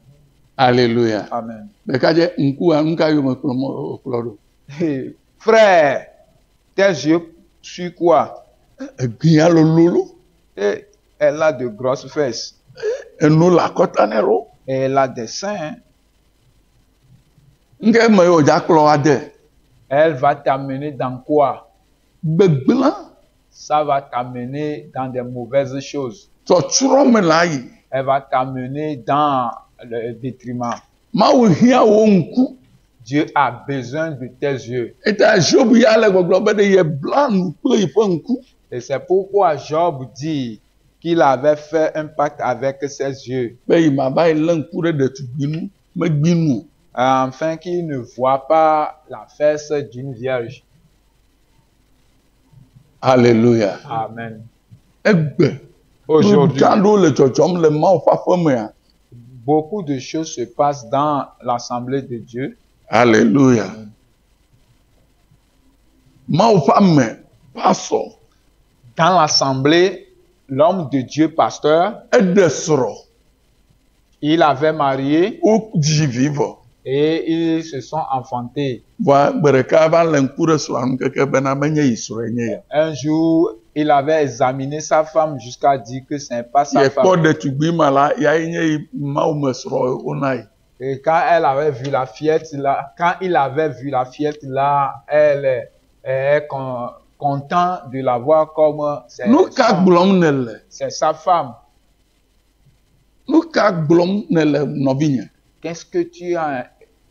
S4: Alléluia.
S3: Amen.
S4: Bekaje nku anka yo me kplo.
S3: Hey, frère, tes yeux sur quoi?
S4: Egbia lololo.
S3: Et elle a de grosses fesses.
S4: Enu la kotanero.
S3: Et elle a des seins.
S4: Nge me yo ja kplo ade.
S3: Elle va t'amener dans quoi?
S4: Gbegblã.
S3: Ça va t'amener dans des mauvaises choses.
S4: Tsɔtsrɔ̃ me la yi.
S3: Elle va t'amener dans le détriment.
S4: Mawu hia wo nku.
S3: Dieu a besoin de tes yeux.
S4: Eta Job ya le gbɔgblɔ be ɖe ye bla nu kple yiƒe nku.
S3: Et c'est pourquoi Job dit qu'il avait fait un pacte avec ses yeux,
S4: Be yi ma va yi le nku ɖe ɖetugbi nu, megbi nu o.
S3: afin qu'il ne voit pas la fesse d'une vierge.
S4: Alléluia.
S3: Amen.
S4: Egbe.
S3: Aujourd'hui,
S4: Gã ɖewo le dzɔdzɔm le Mawu ƒe aƒe mea.
S3: beaucoup de choses se passent dans l'assemblée de Dieu.
S4: Alléluia. Mawu ƒe ame pasɔ.
S3: Dans l'assemblée, l'homme de Dieu, pasteur,
S4: Eɖe srɔ̃.
S3: il avait marié
S4: Wo dzi vi vɔ.
S3: et ils se sont enfantés.
S4: Vɔa gbe ɖeka va le ŋku ɖe srɔ̃a nu keke bena menye yi srɔ̃e nye ya.
S3: Un jour, il avait examiné sa femme jusqu'à dire que ce n'est pas sa
S4: Ye
S3: femme.
S4: kpɔ ɖetugbi ma la, ya ye nye yi Mawu me srɔ̃ wona yi.
S3: Et quand elle avait vu la fillette là, quand il avait vu la fillette là, elle est content de la voir comme
S4: Nu ka gblɔm nele?
S3: c'est sa femme.
S4: Nu ka gblɔm nele nɔvinye?
S3: Qu'est-ce que tu es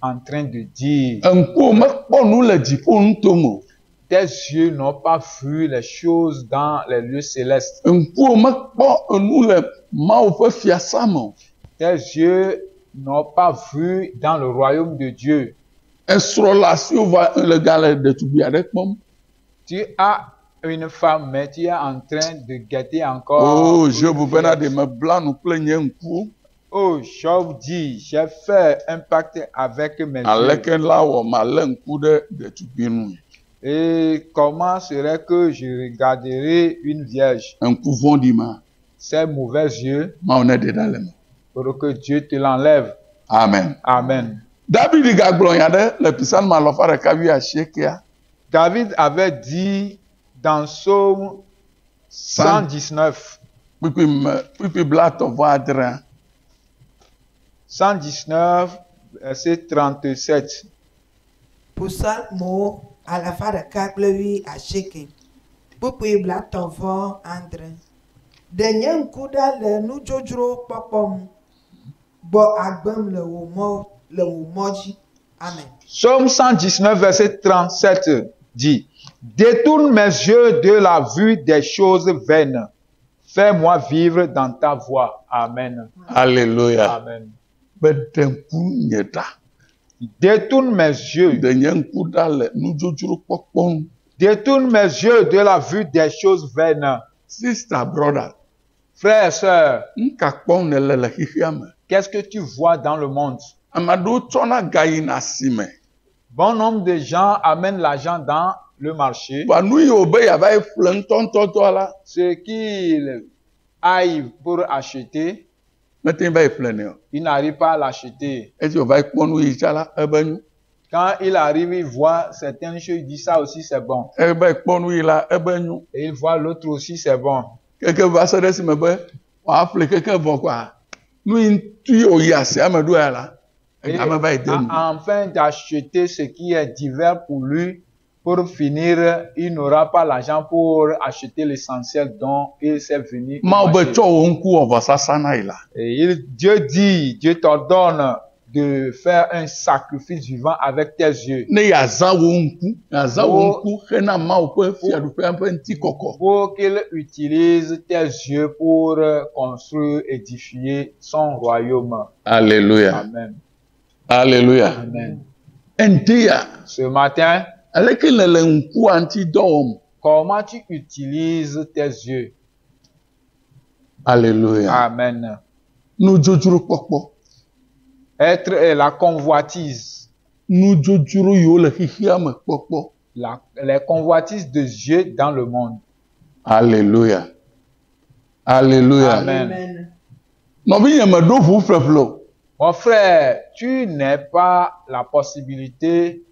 S3: en train de dire?
S4: Ŋkuwo mekpɔ nu le dziƒo nutome o.
S3: Tes yeux n'ont pas vu les choses dans les lieux célestes.
S4: Ŋkuwo mekpɔ nu le Mawu ƒe fiasã me o.
S3: Tes yeux n'ont pas vu dans le royaume de Dieu.
S4: Esrɔ̃ le asiwo va le gale ɖetugbi aɖe kpɔm.
S3: Tu as une femme, mais tu es en train de guetter encore.
S4: Oh,
S3: une
S4: Job bena
S3: fillette.
S4: ɖe me bla nu kple nye ŋkuwo.
S3: Oh, Job dit, j'ai fait un pacte avec mes yeux.
S4: Aleke la wɔ malé ŋku ɖe ɖetugbi nu?
S3: Et comment serait que je regarderai une vierge?
S4: Ŋku vɔ̃ɖi ma.
S3: Ces mauvais yeux,
S4: Mawu ne ɖe ɖa le me.
S3: pour que Dieu te l'enlève.
S4: Amen.
S3: Amen.
S4: David gagblɔ nya ɖe le Psalm 119.
S3: David avait dit dans Psaume 119,
S4: Kpikpi blatɔ vɔ adrea.
S3: 119, verset 37.
S5: Psalmo alafa ɖeka kple wuiasieke. Kpukpui blatɔvɔ andre. Ɖe nye ŋku ɖa le nudzodzro kpɔkpɔ mu. Gbɔ agbem le wò mɔ dzi. Amen.
S3: Psaume 119, verset 37 dit, détourne mes yeux de la vue des choses vaines. Fais-moi vivre dans ta voie. Amen.
S4: Alléluia.
S3: Amen.
S4: Be ɖe ŋku nye ɖa.
S3: Détourne mes yeux.
S4: Ɖe nye ŋku ɖa le nudzodzro kpɔkpɔ nu.
S3: Détourne mes yeux de la vue des choses vaines.
S4: Sister, brother,
S3: Frères et sœurs,
S4: nu ka kpɔm nele le xixia me?
S3: qu'est-ce que tu vois dans le monde?
S4: Ame aɖewo tsɔna ga yina asime.
S3: Bon nombre de gens amènent l'argent dans le marché.
S4: Vɔa nu yiwo be yeava yi ƒle ŋutɔŋutɔtɔa la,
S3: Ce qu'ils aillent pour acheter,
S4: mete va yi ƒle nɛ o.
S3: ils n'arrivent pas à l'acheter.
S4: Esi wòva yi kpɔ nu yi tsã la, ebe nyo.
S3: Quand il arrive, il voit certaines choses, il dit ça aussi c'est bon.
S4: Ebe yi kpɔ nu yi la, ebe nyo.
S3: Et il voit l'autre aussi c'est bon.
S4: Keke va se ɖe esime be wòaƒle keke vɔ kɔa, nu yi ŋuti yi wòyi asia me ɖo ya la,
S3: Et
S4: egame va yi de nu.
S3: afin d'acheter ce qui est divers pour lui, pour finir, il n'aura pas l'argent pour acheter l'essentiel dont il s'est venu. au
S4: Mawu be
S3: marché.
S4: tsɔ wò ŋku wɔ vɔsasa na yi la.
S3: Et Dieu dit, Dieu t'ordonne de faire un sacrifice vivant avec tes yeux.
S4: Ne yeazã wò ŋku, yeazã wò
S3: Oh.
S4: ŋku hena Mawu ƒe fiaɖuƒea ƒe ŋutikɔkɔ.
S3: Pour qu'il utilise tes yeux pour construire, édifier son royaume.
S4: Alléluia.
S3: Amen.
S4: Alléluia.
S3: Amen.
S4: Ŋdi ya,
S3: Ce matin,
S4: aleke le ŋkua ŋuti dɔ wɔm?
S3: comment tu utilises tes yeux?
S4: Alléluia.
S3: Amen.
S4: Nous jojuru kpɔkpɔ.
S3: Être est la convoitise.
S4: Nous jojuru yo le xixia me kpɔkpɔ.
S3: Les convoitises de Dieu dans le monde.
S4: Alléluia. Alléluia.
S3: Amen.
S4: Nɔvi nye me ɖo ʋu ƒleƒle o.
S3: Mon frère, tu n'as pas la possibilité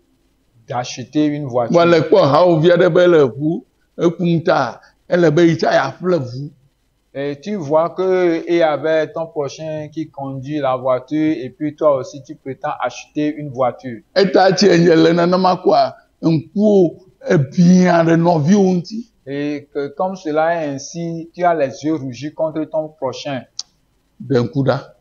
S3: d'acheter une voiture.
S4: Moi le kpɔ hawòvi aɖe be le ʋu ekum ta ele be yi tsa yeaƒle ʋu.
S3: Et tu vois que il y avait ton prochain qui conduit la voiture et puis toi aussi tu prétends acheter une voiture.
S4: Eta tsi enye le nenema koa ŋkuwo ebia ɖe nɔviwo ŋuti.
S3: Et que comme cela est ainsi, tu as les yeux rougis contre ton prochain.
S4: Ɖe ŋku ɖa.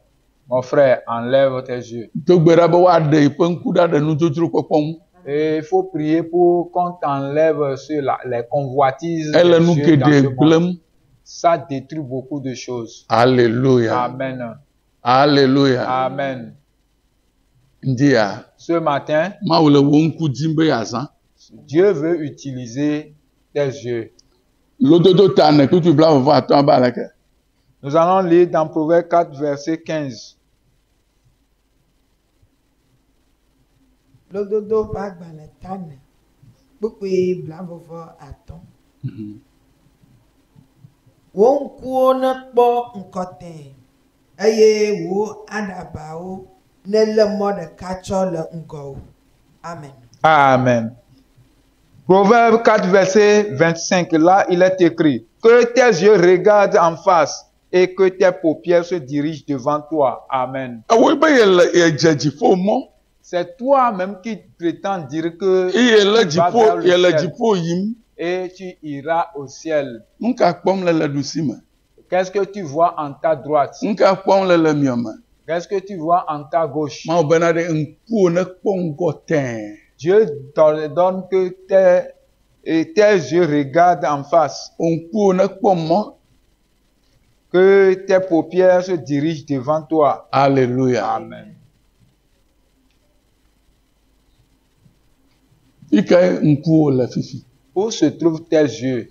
S3: Mon frère, enlève tes yeux.
S4: Togbe ɖa be woaɖe yi ƒe ŋku ɖa ɖe nudzodzro kpɔkpɔ ŋu.
S3: Et il faut prier pour qu'on t'enlève sur les convoitises.
S4: Ele
S3: des
S4: nu
S3: yeux dans
S4: geɖe
S3: ce monde.
S4: gblẽm.
S3: Ça détruit beaucoup de choses.
S4: Alléluia.
S3: Amen.
S4: Alléluia.
S3: Amen.
S4: Ndia.
S3: Ce matin,
S4: Mawu le wo ŋku dim be yeazã.
S3: Dieu veut utiliser tes yeux.
S4: Lododo ta ne kutu bla vɔ atɔ ba leke.
S3: Nous allons lire dans Proverbe 4, verset 15.
S5: Lododo ƒe agbalẽ tame kpukpui blavɔvɔ atɔ̃. Wo ŋkuwo nekpɔ ŋkɔtɛ eye wo aɖabawo nelé mɔ ɖeka tsɔ le ŋgɔwò. Amen.
S3: Amen. Proverbe 4, verset 25. Là, il est écrit que tes yeux regardent en face et que tes paupières se dirigent devant toi. Amen.
S4: Ewoe be yedze dziƒo mɔ.
S3: C'est toi-même qui prétends dire que
S4: Eye le
S3: tu vas vers
S4: dziƒo
S3: le
S4: yele
S3: ciel
S4: dziƒo yim.
S3: et tu iras au ciel.
S4: Nu ka kpɔm le ɖusi me.
S3: Qu'est-ce que tu vois en ta droite?
S4: Nu ka kpɔm le miame.
S3: Qu'est-ce que tu vois en ta gauche?
S4: Mawu bena ɖe ŋkuwo ne kpɔ ŋgɔ tɛɛ.
S3: Dieu t'ordonne que tes yeux regardent en face,
S4: Ŋkuwo ne kpɔ mɔ.
S3: que tes paupières se dirigent devant toi.
S4: Alléluia.
S3: Amen.
S4: Ike ŋkuwo le fifi.
S3: Où se trouvent tes yeux?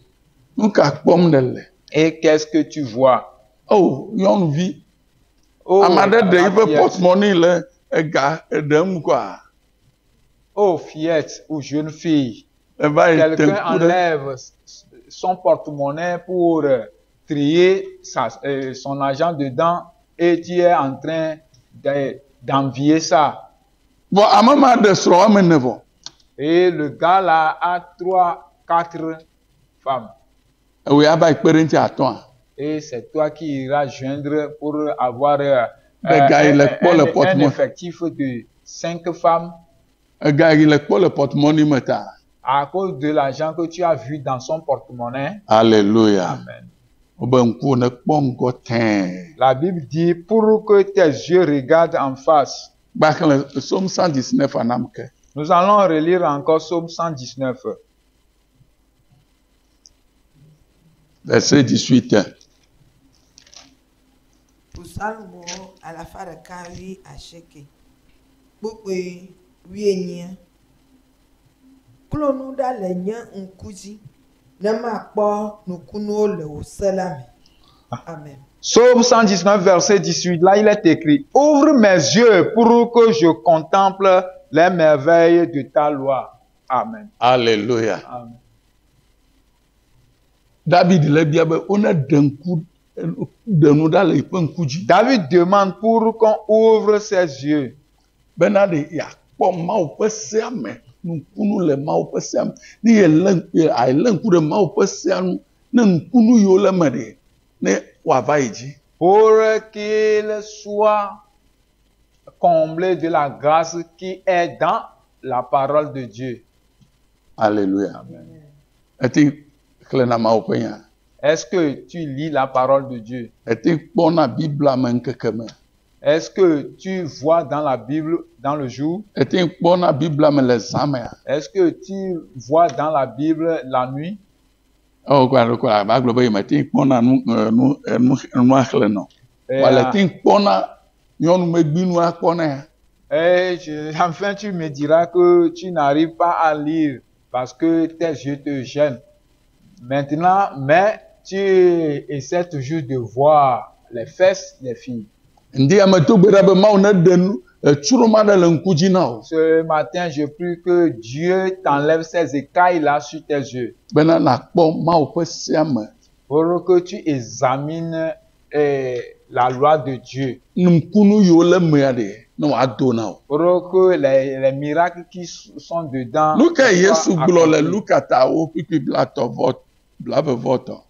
S4: Nu ka kpɔm le le.
S3: Et qu'est-ce que tu vois?
S4: Oh, nyɔnuvi.
S3: Oh,
S4: Ame aɖe ɖe
S3: ma
S4: yiƒe
S3: fillette.
S4: pɔtmɔni le ega ɖem koa.
S3: Oh, fillette ou jeune fille.
S4: Eva yi te
S3: Quelqu'un
S4: ŋku ɖe.
S3: enlève son porte-monnaie pour trier son argent dedans et tu es en train d'envier ça.
S4: Bon, ame ma ɖe srɔ̃ woame ene vɔ.
S3: Et le gars là a 3, 4 femmes.
S4: Ewoe ava yi kpe ɖe ŋuti atɔ̃a.
S3: Et c'est toi qui iras joindre pour avoir
S4: gars, il est pas le
S3: un
S4: porte-monnaie.
S3: effectif de 5 femmes
S4: Ega yi le kpɔ le pɔtmɔni me ta.
S3: à cause de l'argent que tu as vu dans son porte-monnaie.
S4: Alléluia.
S3: Amen.
S4: Wobe ŋkuwo ne kpɔ ŋgɔ tɛɛ.
S3: La Bible dit pour que tes yeux regardent en face.
S4: Gbaxlẽ Psaume 119 anam ke.
S3: Nous allons relire encore Psaume 119.
S4: Verset 18.
S5: Psalmo alafa ɖeka wi asieke. Kpukpui wuienyi. Klo nu ɖa le nye ŋku dzi ne makpɔ nukunuwo le wò se la me. Amen.
S3: Psaume 119, verset 18. Là, il est écrit: ouvre mes yeux pour que je contemple les merveilles de ta loi. Amen.
S4: Alléluia.
S3: Amen.
S4: David le bia be wone ɖe ŋku ɖe nu ɖa le yiƒe ŋku dzi.
S3: David demande pour qu'on ouvre ses yeux.
S4: Bena ɖe yeakpɔ Mawu ƒe sea me. Nukunu le Mawu ƒe sea me. Ne yelé ŋku ɖe Mawu ƒe sea nu, ne nukunu yiwo le me ɖe, ne wòava yi dzi.
S3: Pour qu'il soit comblé de la grâce qui est dans la parole de Dieu.
S4: Alléluia. Eti xlẽ na Mawu ƒe nya.
S3: Est-ce que tu lis la parole de Dieu?
S4: Eti kpɔna Biblia me ŋkeke me.
S3: Est-ce que tu vois dans la Bible dans le jour?
S4: Eti kpɔna Biblia me le zã mea.
S3: Est-ce que tu vois dans la Bible la nuit?
S4: Oh, quoi, ba gblɔ be yemeti kpɔna nua xlẽ nɔ.
S3: Et,
S4: Wale ti kpɔna nyɔnumegbinua kpɔna ya.
S3: enfin, tu me diras que tu n'arrives pas à lire parce que tes yeux te gênent. Maintenant, mais tu essaies toujours de voir les fesses des filles.
S4: Ndi ame to gbe ɖa be Mawu ne ɖe nu etsro ma ɖe le ŋku dzi na o.
S3: Ce matin, je prie que Dieu t'enlève ces écailles-là sur tes yeux.
S4: Bena nakpɔ Mawu ƒe sea me.
S3: Pour que tu examines la loi de Dieu.
S4: Nukunu yiwo le mea ɖe ne wòado na o.
S3: Pour que les miracles qui sont dedans.
S4: Nu ke Yesu
S3: soient
S4: gblɔ le
S3: accomplis.
S4: Lukatawo kpikpi blavevɔtɔ.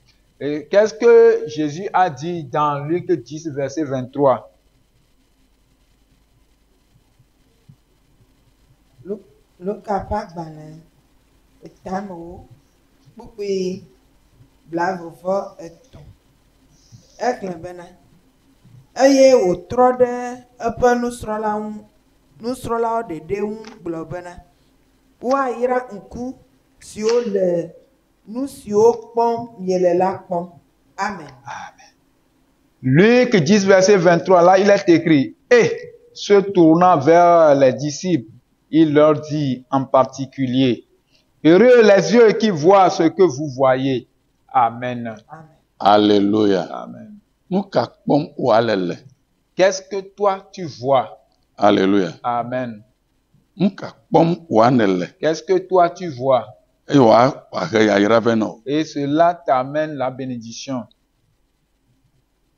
S3: Et qu'est-ce que Jésus a dit dans Luc 10, verset 23?
S5: Luka ƒe agbalẽ etamewo kpukpui blavevɔ etɔ̃. Egblẽ bena eye wòtrɔ ɖe eƒe nusrɔ̃lawo ɖeɖe ŋu gblɔ bena woayra ŋku siwo le nu siwo kpɔm miele la kpɔm. Amen.
S3: Luc 10, verset 23, là, il est écrit, et se tournant vers les disciples, il leur dit en particulier, heureux les yeux qui voient ce que vous voyez. Amen.
S5: Amen.
S4: Alléluia.
S3: Amen.
S4: Nu ka kpɔm wòale le.
S3: Qu'est-ce que toi tu vois?
S4: Alléluia.
S3: Amen.
S4: Nu ka kpɔm wòane le.
S3: Qu'est-ce que toi tu vois?
S4: Eye wòahe yayra vɛ na o.
S3: Et cela t'amène la bénédiction.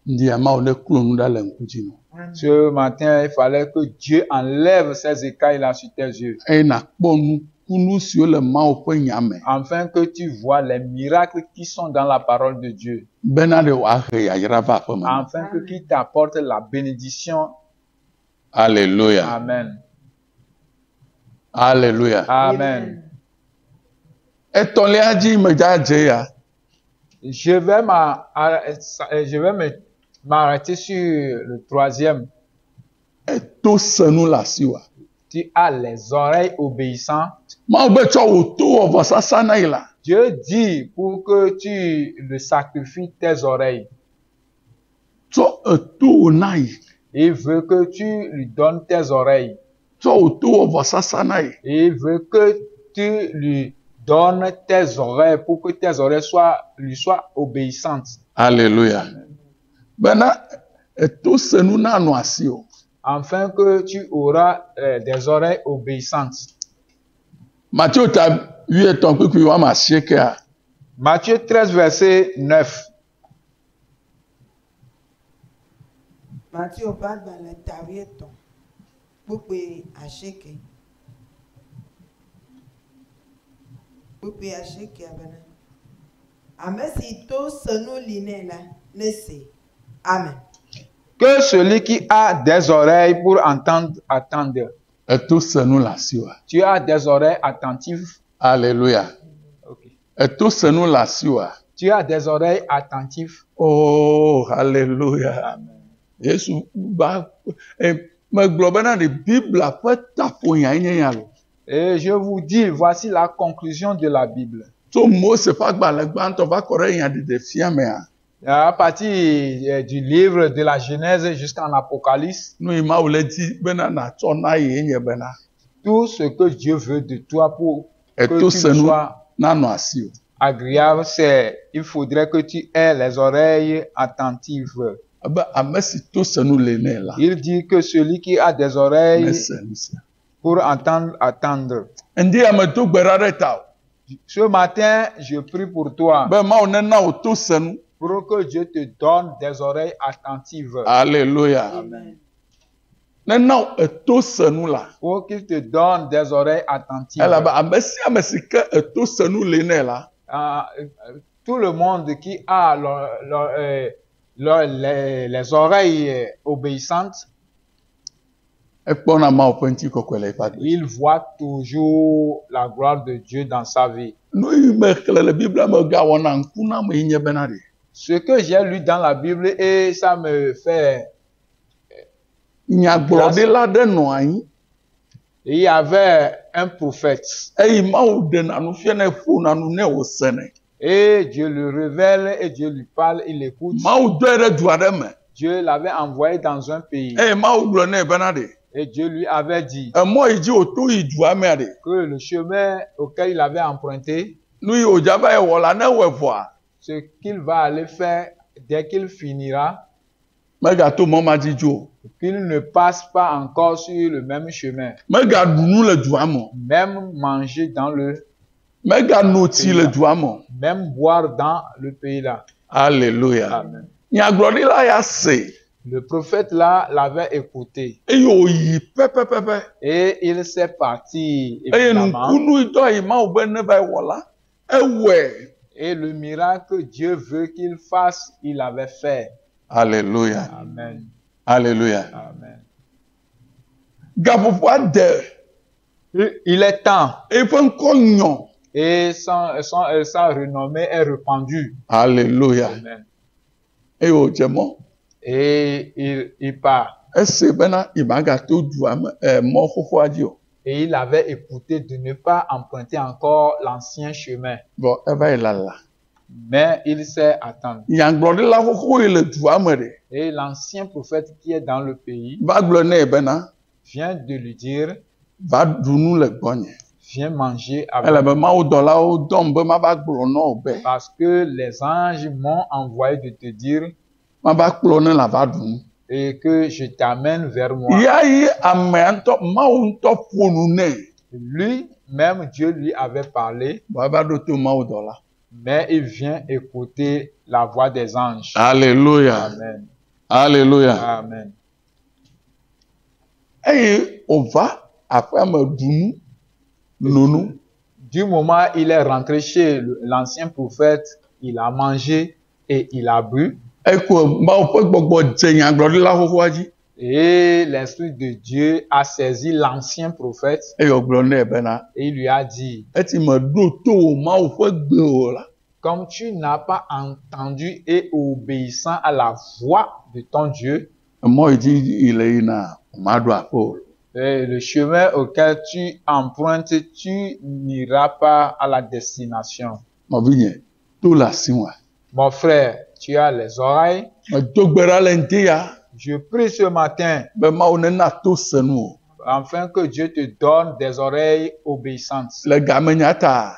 S4: Ndi amawo ne klo nu ɖa le ŋku dzi no.
S3: Ce matin, il fallait que Dieu enlève ces écailles-là sur tes yeux,
S4: Eye nakpɔ nukunu siwo le Mawu ƒe nya me.
S3: afin que tu vois les miracles qui sont dans la parole de Dieu,
S4: Bena ɖe wòahe yayra va aƒe me.
S3: afin que qui t'apporte la bénédiction.
S4: Alléluia.
S3: Amen.
S4: Alléluia.
S3: Amen.
S4: Etɔ̃lia dzi medzadze ya.
S3: Je vais m'arrêter sur le troisième.
S4: Eto senu le asi wa.
S3: Tu as les oreilles obéissantes.
S4: Mawu be tsɔ wò to wɔ vɔsasa na yi la.
S3: Dieu dit pour que tu le sacrifies tes oreilles.
S4: Tsɔ eto wò na yi.
S3: Il veut que tu lui donnes tes oreilles.
S4: Tsɔ wò to wɔ vɔsasa na yi.
S3: Il veut que tu lui donnes tes oreilles pour que tes oreilles lui soient obéissantes.
S4: Alléluia. Bena eto senu na nɔ asi o.
S3: Afin que tu auras des oreilles obéissantes.
S4: Matthieu ta 8 kpikpi wɔme 90.
S3: Matthieu 13, verset 9.
S5: Matthieu ƒe agbalẽ tawietɔ̃ kpukpui asieke. Kpukpui asiekea bena ame si to senu li nɛ la nese. Amen.
S3: Que celui qui a des oreilles pour entendre, attende.
S4: Eto senu le asi wa.
S3: Tu as des oreilles attentives.
S4: Alléluia.
S3: Okay.
S4: Eto senu le asi wa.
S3: Tu as des oreilles attentives.
S4: Oh, alléluia.
S3: Amen.
S4: Yesu ba megblɔ bena ɖe Biblia ƒe taƒonya nye ya lo.
S3: Et je vous dis, voici la conclusion de la Bible.
S4: Tso Mose ƒe agbalẽ gbãtɔ va kɔ ɖe nyaɖeɖefia mea.
S3: À partir du livre de la Genèse jusqu'en Apocalypse,
S4: Nu yi Mawu le dzi bena natsɔ na ye nye bena
S3: tout ce que Dieu veut de toi pour que
S4: eto
S3: tu
S4: senu
S3: sois
S4: nanɔ asi o.
S3: agréable, c'est il faudrait que tu aies les oreilles attentives.
S4: Abe ame si to senu le nɛ la.
S3: Il dit que celui qui a des oreilles
S4: Mese nu sia.
S3: pour entendre, attendre.
S4: Ndi ame do gbe ɖa ɖe ta o.
S3: Ce matin, je prie pour toi,
S4: Be Mawu nena wò to senu.
S3: pour que Dieu te donne des oreilles attentives,
S4: Alléluia.
S5: Amen.
S4: Nena wò eto senu la.
S3: pour qu'il te donne des oreilles attentives.
S4: Elabe ame sia ame si ke eto senu le nɛ la.
S3: Tout le monde qui a les oreilles obéissantes,
S4: Ekpɔna Mawu ƒe ŋutikɔkɔe le eƒe agbe.
S3: il voit toujours la gloire de Dieu dans sa vie.
S4: Nu yi me xlẽ le Biblia me gawɔna ŋkuname yi nye bena ɖe.
S3: Ce que j'ai lu dans la Bible et ça me fait...
S4: Nyagblɔɖila ɖe nɔ anyi
S3: Il y avait un prophète
S4: eye Mawu ɖena nu fia nɛ ƒona nu nɛ wòsene.
S3: et Dieu le révèle et Dieu lui parle, il écoute.
S4: Mawu dɔe ɖe du aɖe me
S3: Dieu l'avait envoyé dans un pays
S4: eye Mawu gblɔ nɛ bena ɖe.
S3: et Dieu lui avait dit
S4: Emɔ yi dzi wòto yi dua mea ɖe.
S3: que le chemin auquel il avait emprunté,
S4: Nu yi wòdza va yi wɔ la ne wɔe vɔa.
S3: ce qu'il va aller faire dès qu'il finira,
S4: Megato mama dzidzo.
S3: qu'il ne passe pas encore sur le même chemin.
S4: Mega dunu le duamo.
S3: Même manger dans le,
S4: Mega noti le duamo.
S3: même boire dans le pays là.
S4: Alléluia.
S3: Amen.
S4: Nyaglodila ya se.
S3: Le prophète là l'avait écouté
S4: Eyo yi pepe pepe.
S3: et il s'est parti
S4: Eye
S3: évidemment.
S4: nkunu ito yi ma ube ne ba wola. Ewe.
S3: Et le miracle que Dieu veut qu'il fasse, il avait fait.
S4: Alléluia.
S3: Amen.
S4: Alléluia.
S3: Amen.
S4: Gapopo ade.
S3: Il est temps
S4: Efe nko nyon.
S3: et sa renommée est répandue.
S4: Alléluia.
S3: Amen.
S4: Eyo jemo.
S3: Et il part.
S4: Ese bena imagato duame mo fofo adio.
S3: Et il avait écouté de ne pas emprunter encore l'ancien chemin.
S4: Bon, eva ilala.
S3: Mais il s'est attendu.
S4: Nyaglodila fofo ile duame de.
S3: Et l'ancien prophète qui est dans le pays
S4: Va glone bena.
S3: vient de lui dire,
S4: Va dunu le gbonye.
S3: viens manger
S4: Elle
S3: avec
S4: be ma wo dola wo dom be ma ba gblɔ no be.
S3: parce que les anges m'ont envoyé de te dire
S4: Ma ba kplɔ ne la va dunu.
S3: et que je t'amène vers moi.
S4: Ya yi ame ŋutɔ Mawu ŋutɔ ƒonu nɛ.
S3: Lui-même, Dieu lui avait parlé,
S4: Ba ba ɖo to Mawu dɔ la.
S3: mais il vient écouter la voix des anges.
S4: Alléluia.
S3: Amen.
S4: Alléluia.
S3: Amen.
S4: Eye wòva aƒea me dunu. Nonu.
S3: Du moment où il est rentré chez l'ancien prophète, il a mangé et il a bu.
S4: Eko Mawu ƒe gbɔgbɔ dze nyagblɔɖila xoxoa dzi.
S3: Et l'Esprit de Dieu a saisi l'ancien prophète
S4: Eye wògblɔ nɛ bena.
S3: et il lui a dit,
S4: Eti me ɖo to wo Mawu ƒe gbe o la.
S3: comme tu n'as pas entendu et obéissant à la voix de ton Dieu,
S4: Emɔ yi dzi yi le yina ma ɖo aƒe o.
S3: et le chemin auquel tu empruntes, tu n'iras pas à la destination.
S4: Nɔvinye to le asi ŋua.
S3: Mon frère, tu as les oreilles.
S4: Medo gbe ɖa le ŋdi ya.
S3: Je prie ce matin
S4: Be Mawu nena to senu o.
S3: afin que Dieu te donne des oreilles obéissantes.
S4: Le gamenya ta.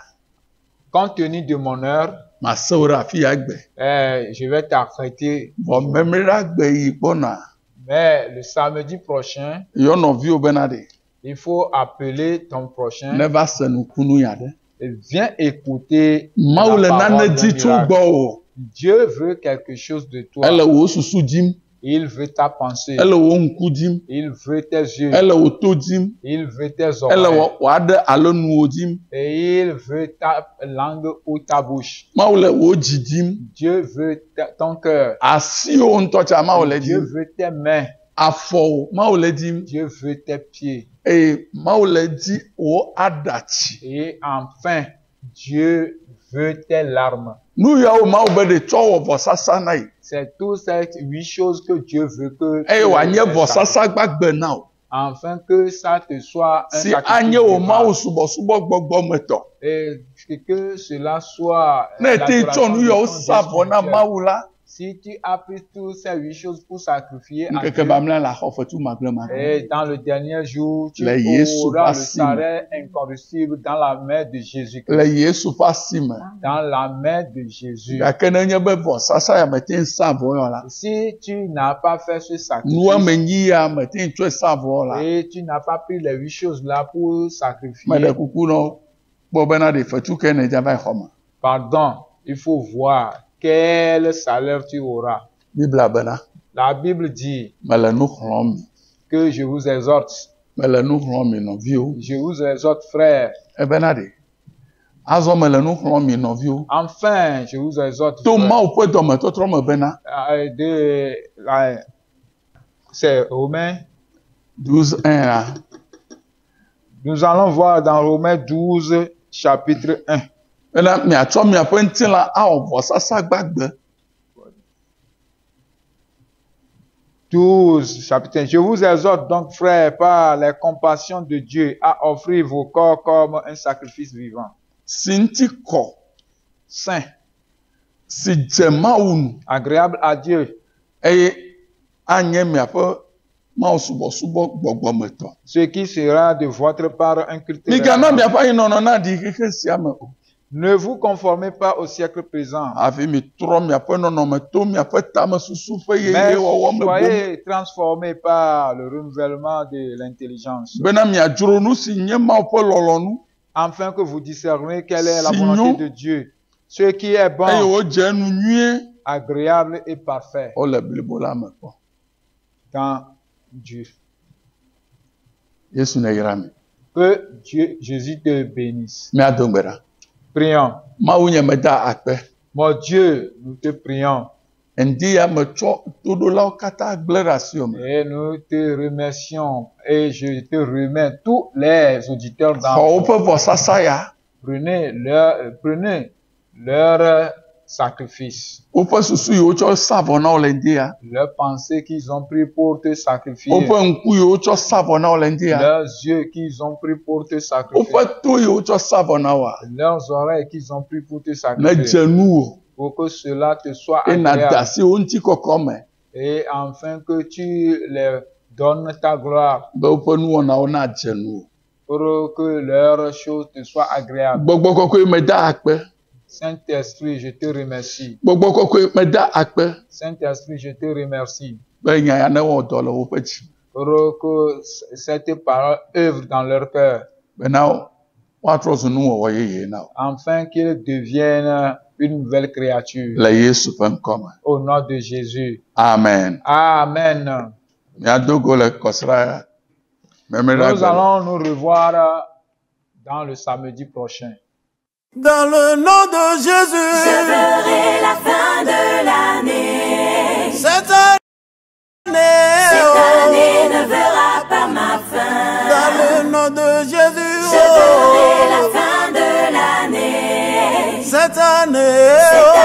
S3: Compte tenu de mon heure,
S4: Masẽ wo ɖe afi ya gbe.
S3: je vais t'arrêter.
S4: Vɔ memle ɖa gbe yi gbɔna.
S3: Mais le samedi prochain,
S4: Yɔ nɔviwo bena ɖe.
S3: il faut appeler ton prochain
S4: Ne va se nukunu ya ɖe.
S3: et viens écouter
S4: Mawu le
S3: la
S4: nane
S3: parole
S4: di
S3: d'un
S4: tso
S3: miracle.
S4: gbɔ o.
S3: Dieu veut quelque chose de toi.
S4: Ele wo susu dim.
S3: Il veut ta pensée.
S4: Ele wo ŋku dim.
S3: Il veut tes yeux.
S4: Ele wo to dim.
S3: Il veut tes
S4: Ele
S3: oreilles.
S4: wòaɖe alo nuwo dim.
S3: Et il veut ta langue ou ta bouche.
S4: Mawu le wo dzi dim.
S3: Dieu veut ton cœur.
S4: Asiwo ŋutɔ tsa Mawu le
S3: Dieu
S4: dim.
S3: veut tes mains.
S4: Afɔwo Mawu le dim.
S3: Dieu veut tes pieds.
S4: Eye Mawu le di wo aɖatsi.
S3: Et enfin, Dieu veut tes larmes.
S4: Nu yawo Mawu be ɖe tsɔ wɔ vɔsasa na yi.
S3: C'est toutes ces 8 choses que Dieu veut que
S4: Eye wòanye
S3: tu
S4: vɔsasa gbagbe na o.
S3: afin que ça te soit un
S4: Si
S3: sacrifice
S4: anye wo
S3: de
S4: Mawu
S3: grâce.
S4: subɔsubɔ gbɔgbɔ me tɔ.
S3: Et que cela soit
S4: Ne te tsɔ nu yawo sa vɔ na
S3: spirituel.
S4: Mawu la.
S3: Si tu as pris toutes ces 8 choses pour sacrifier à
S4: Nkeke
S3: Dieu,
S4: mamlɛ la xɔ fetu magble magble.
S3: et dans le dernier jour, tu
S4: Le Yesu
S3: auras le
S4: basi.
S3: salaire incorruptible dans la main de Jésus-Christ.
S4: Le Yesu ƒe asi me.
S3: Dans la main de Jésus.
S4: Gake ne nye be vɔsasa ya mete ŋu sa vɔ yɔ la.
S3: Si tu n'as pas fait ce
S4: Nua me
S3: sacrifice
S4: nyi ya mete ŋu tsɔe sa vɔ la.
S3: et tu n'as pas pris les 8 choses là pour sacrifier,
S4: Me ɖe kuku nɔ kpɔ bena ɖe fetu ke ne dza va yi xɔ me.
S3: pardon, il faut voir quel salaire tu auras.
S4: Biblia bena.
S3: La Bible dit
S4: Mele nu xlɔm mi.
S3: que je vous exhorte,
S4: Mele nu xlɔm mi nɔviwo.
S3: je vous exhorte frères,
S4: Ebena ɖe. Azɔ mele nu xlɔm mi nɔviwo.
S3: enfin je vous exhorte
S4: To
S3: frères,
S4: Mawu ƒe dɔmetɔtrɔ me bena.
S3: C'est Romains.
S4: 12:1 la.
S3: Nous allons voir dans Romains 12, chapitre 1.
S4: Bena miatsɔ miaƒe ŋutilã awɔ vɔsasa gbagbe.
S3: 12, chapitre 1. Je vous exhorte donc, frères, par les compassions de Dieu, à offrir vos corps comme un sacrifice vivant,
S4: Si ŋuti kɔ.
S3: saint,
S4: Si dze Mawu nu.
S3: agréable à Dieu,
S4: Eye anye miaƒe Mawu subɔsubɔ gbɔgbɔmetɔ.
S3: ce qui sera de votre part un culte
S4: Migana
S3: raisonnable.
S4: miaƒe anyinɔnɔ na ɖi xexe sia me o.
S3: Ne vous conformez pas au siècle présent,
S4: Afi mi trɔ miaƒe nɔnɔme to miaƒe tamesusu ƒe
S3: mais
S4: yeye wɔwɔ me bom.
S3: soyez transformés par le renouvellement de l'intelligence,
S4: Bena miadzro nu si nye Mawu ƒe lɔlɔnu.
S3: afin que vous discerniez quelle est la
S4: Sinon,
S3: volonté de Dieu, ce qui est
S4: Eye
S3: bon,
S4: wodze nu nyuie.
S3: agréable et parfait
S4: Wole blibo la me kpɔ.
S3: dans Dieu.
S4: Yesu neyra mi.
S3: Que Dieu, Jésus te bénisse.
S4: Míado gbe ɖa.
S3: Prions.
S4: Mawu nye meda akpe.
S3: Mon Dieu, nous te prions
S4: Ŋdi ya metsɔ toɖolawo katã gblẽ ɖe asiwò me.
S3: et nous te remercions et je te remets tous les auditeurs
S4: Xɔ
S3: dans
S4: woƒe vɔsasa ya.
S3: prenez leur sacrifice,
S4: Woƒe susu yi wotsɔ sa vɔ na wo le ŋdi ya.
S3: leurs pensées qu'ils ont pris pour te sacrifier,
S4: Woƒe ŋku yi wotsɔ sa vɔ na wo le ŋdi ya.
S3: leurs yeux qu'ils ont pris pour te sacrifier,
S4: Woƒe to yi wotsɔ sa vɔ na woa.
S3: leurs oreilles qu'ils ont pris pour te
S4: Ne
S3: sacrifier,
S4: dze nu wo.
S3: pour que cela te soit
S4: Ena da
S3: agréable
S4: asi wo ŋutikɔkɔ me.
S3: et afin que tu leur donnes ta gloire,
S4: Be woƒe nuwɔnawo na dze nu wo.
S3: pour que leurs choses te soient agréables.
S4: Gbɔgbɔ kɔkɔe meda akpe.
S3: Saint-Esprit, je te remercie.
S4: Gbɔgbɔ kɔkɔe meda akpe.
S3: Saint-Esprit, je te remercie
S4: Be nya ya ne wɔ dɔ le woƒe dzi.
S3: pour que cette parole œuvre dans leur cœur,
S4: Bena woatrɔ zu nuwɔwɔ yeye na wo.
S3: afin qu'ils deviennent une nouvelle créature.
S4: Le Yesu ƒe ŋkɔ me.
S3: Au nom de Jésus.
S4: Amen.
S3: Amen.
S4: Miado go le kɔsra memela
S3: Nous
S4: gbe.
S3: allons nous revoir dans le samedi prochain.
S1: Dans le nom de
S2: Je
S1: Jésus.
S2: verrai la fin de l'année.
S1: Cette année.
S2: Cette année ne verra pas ma fin.
S1: Dans le nom de Jésus.
S2: Je verrai la fin de l'année.
S1: Cette année.
S2: Cette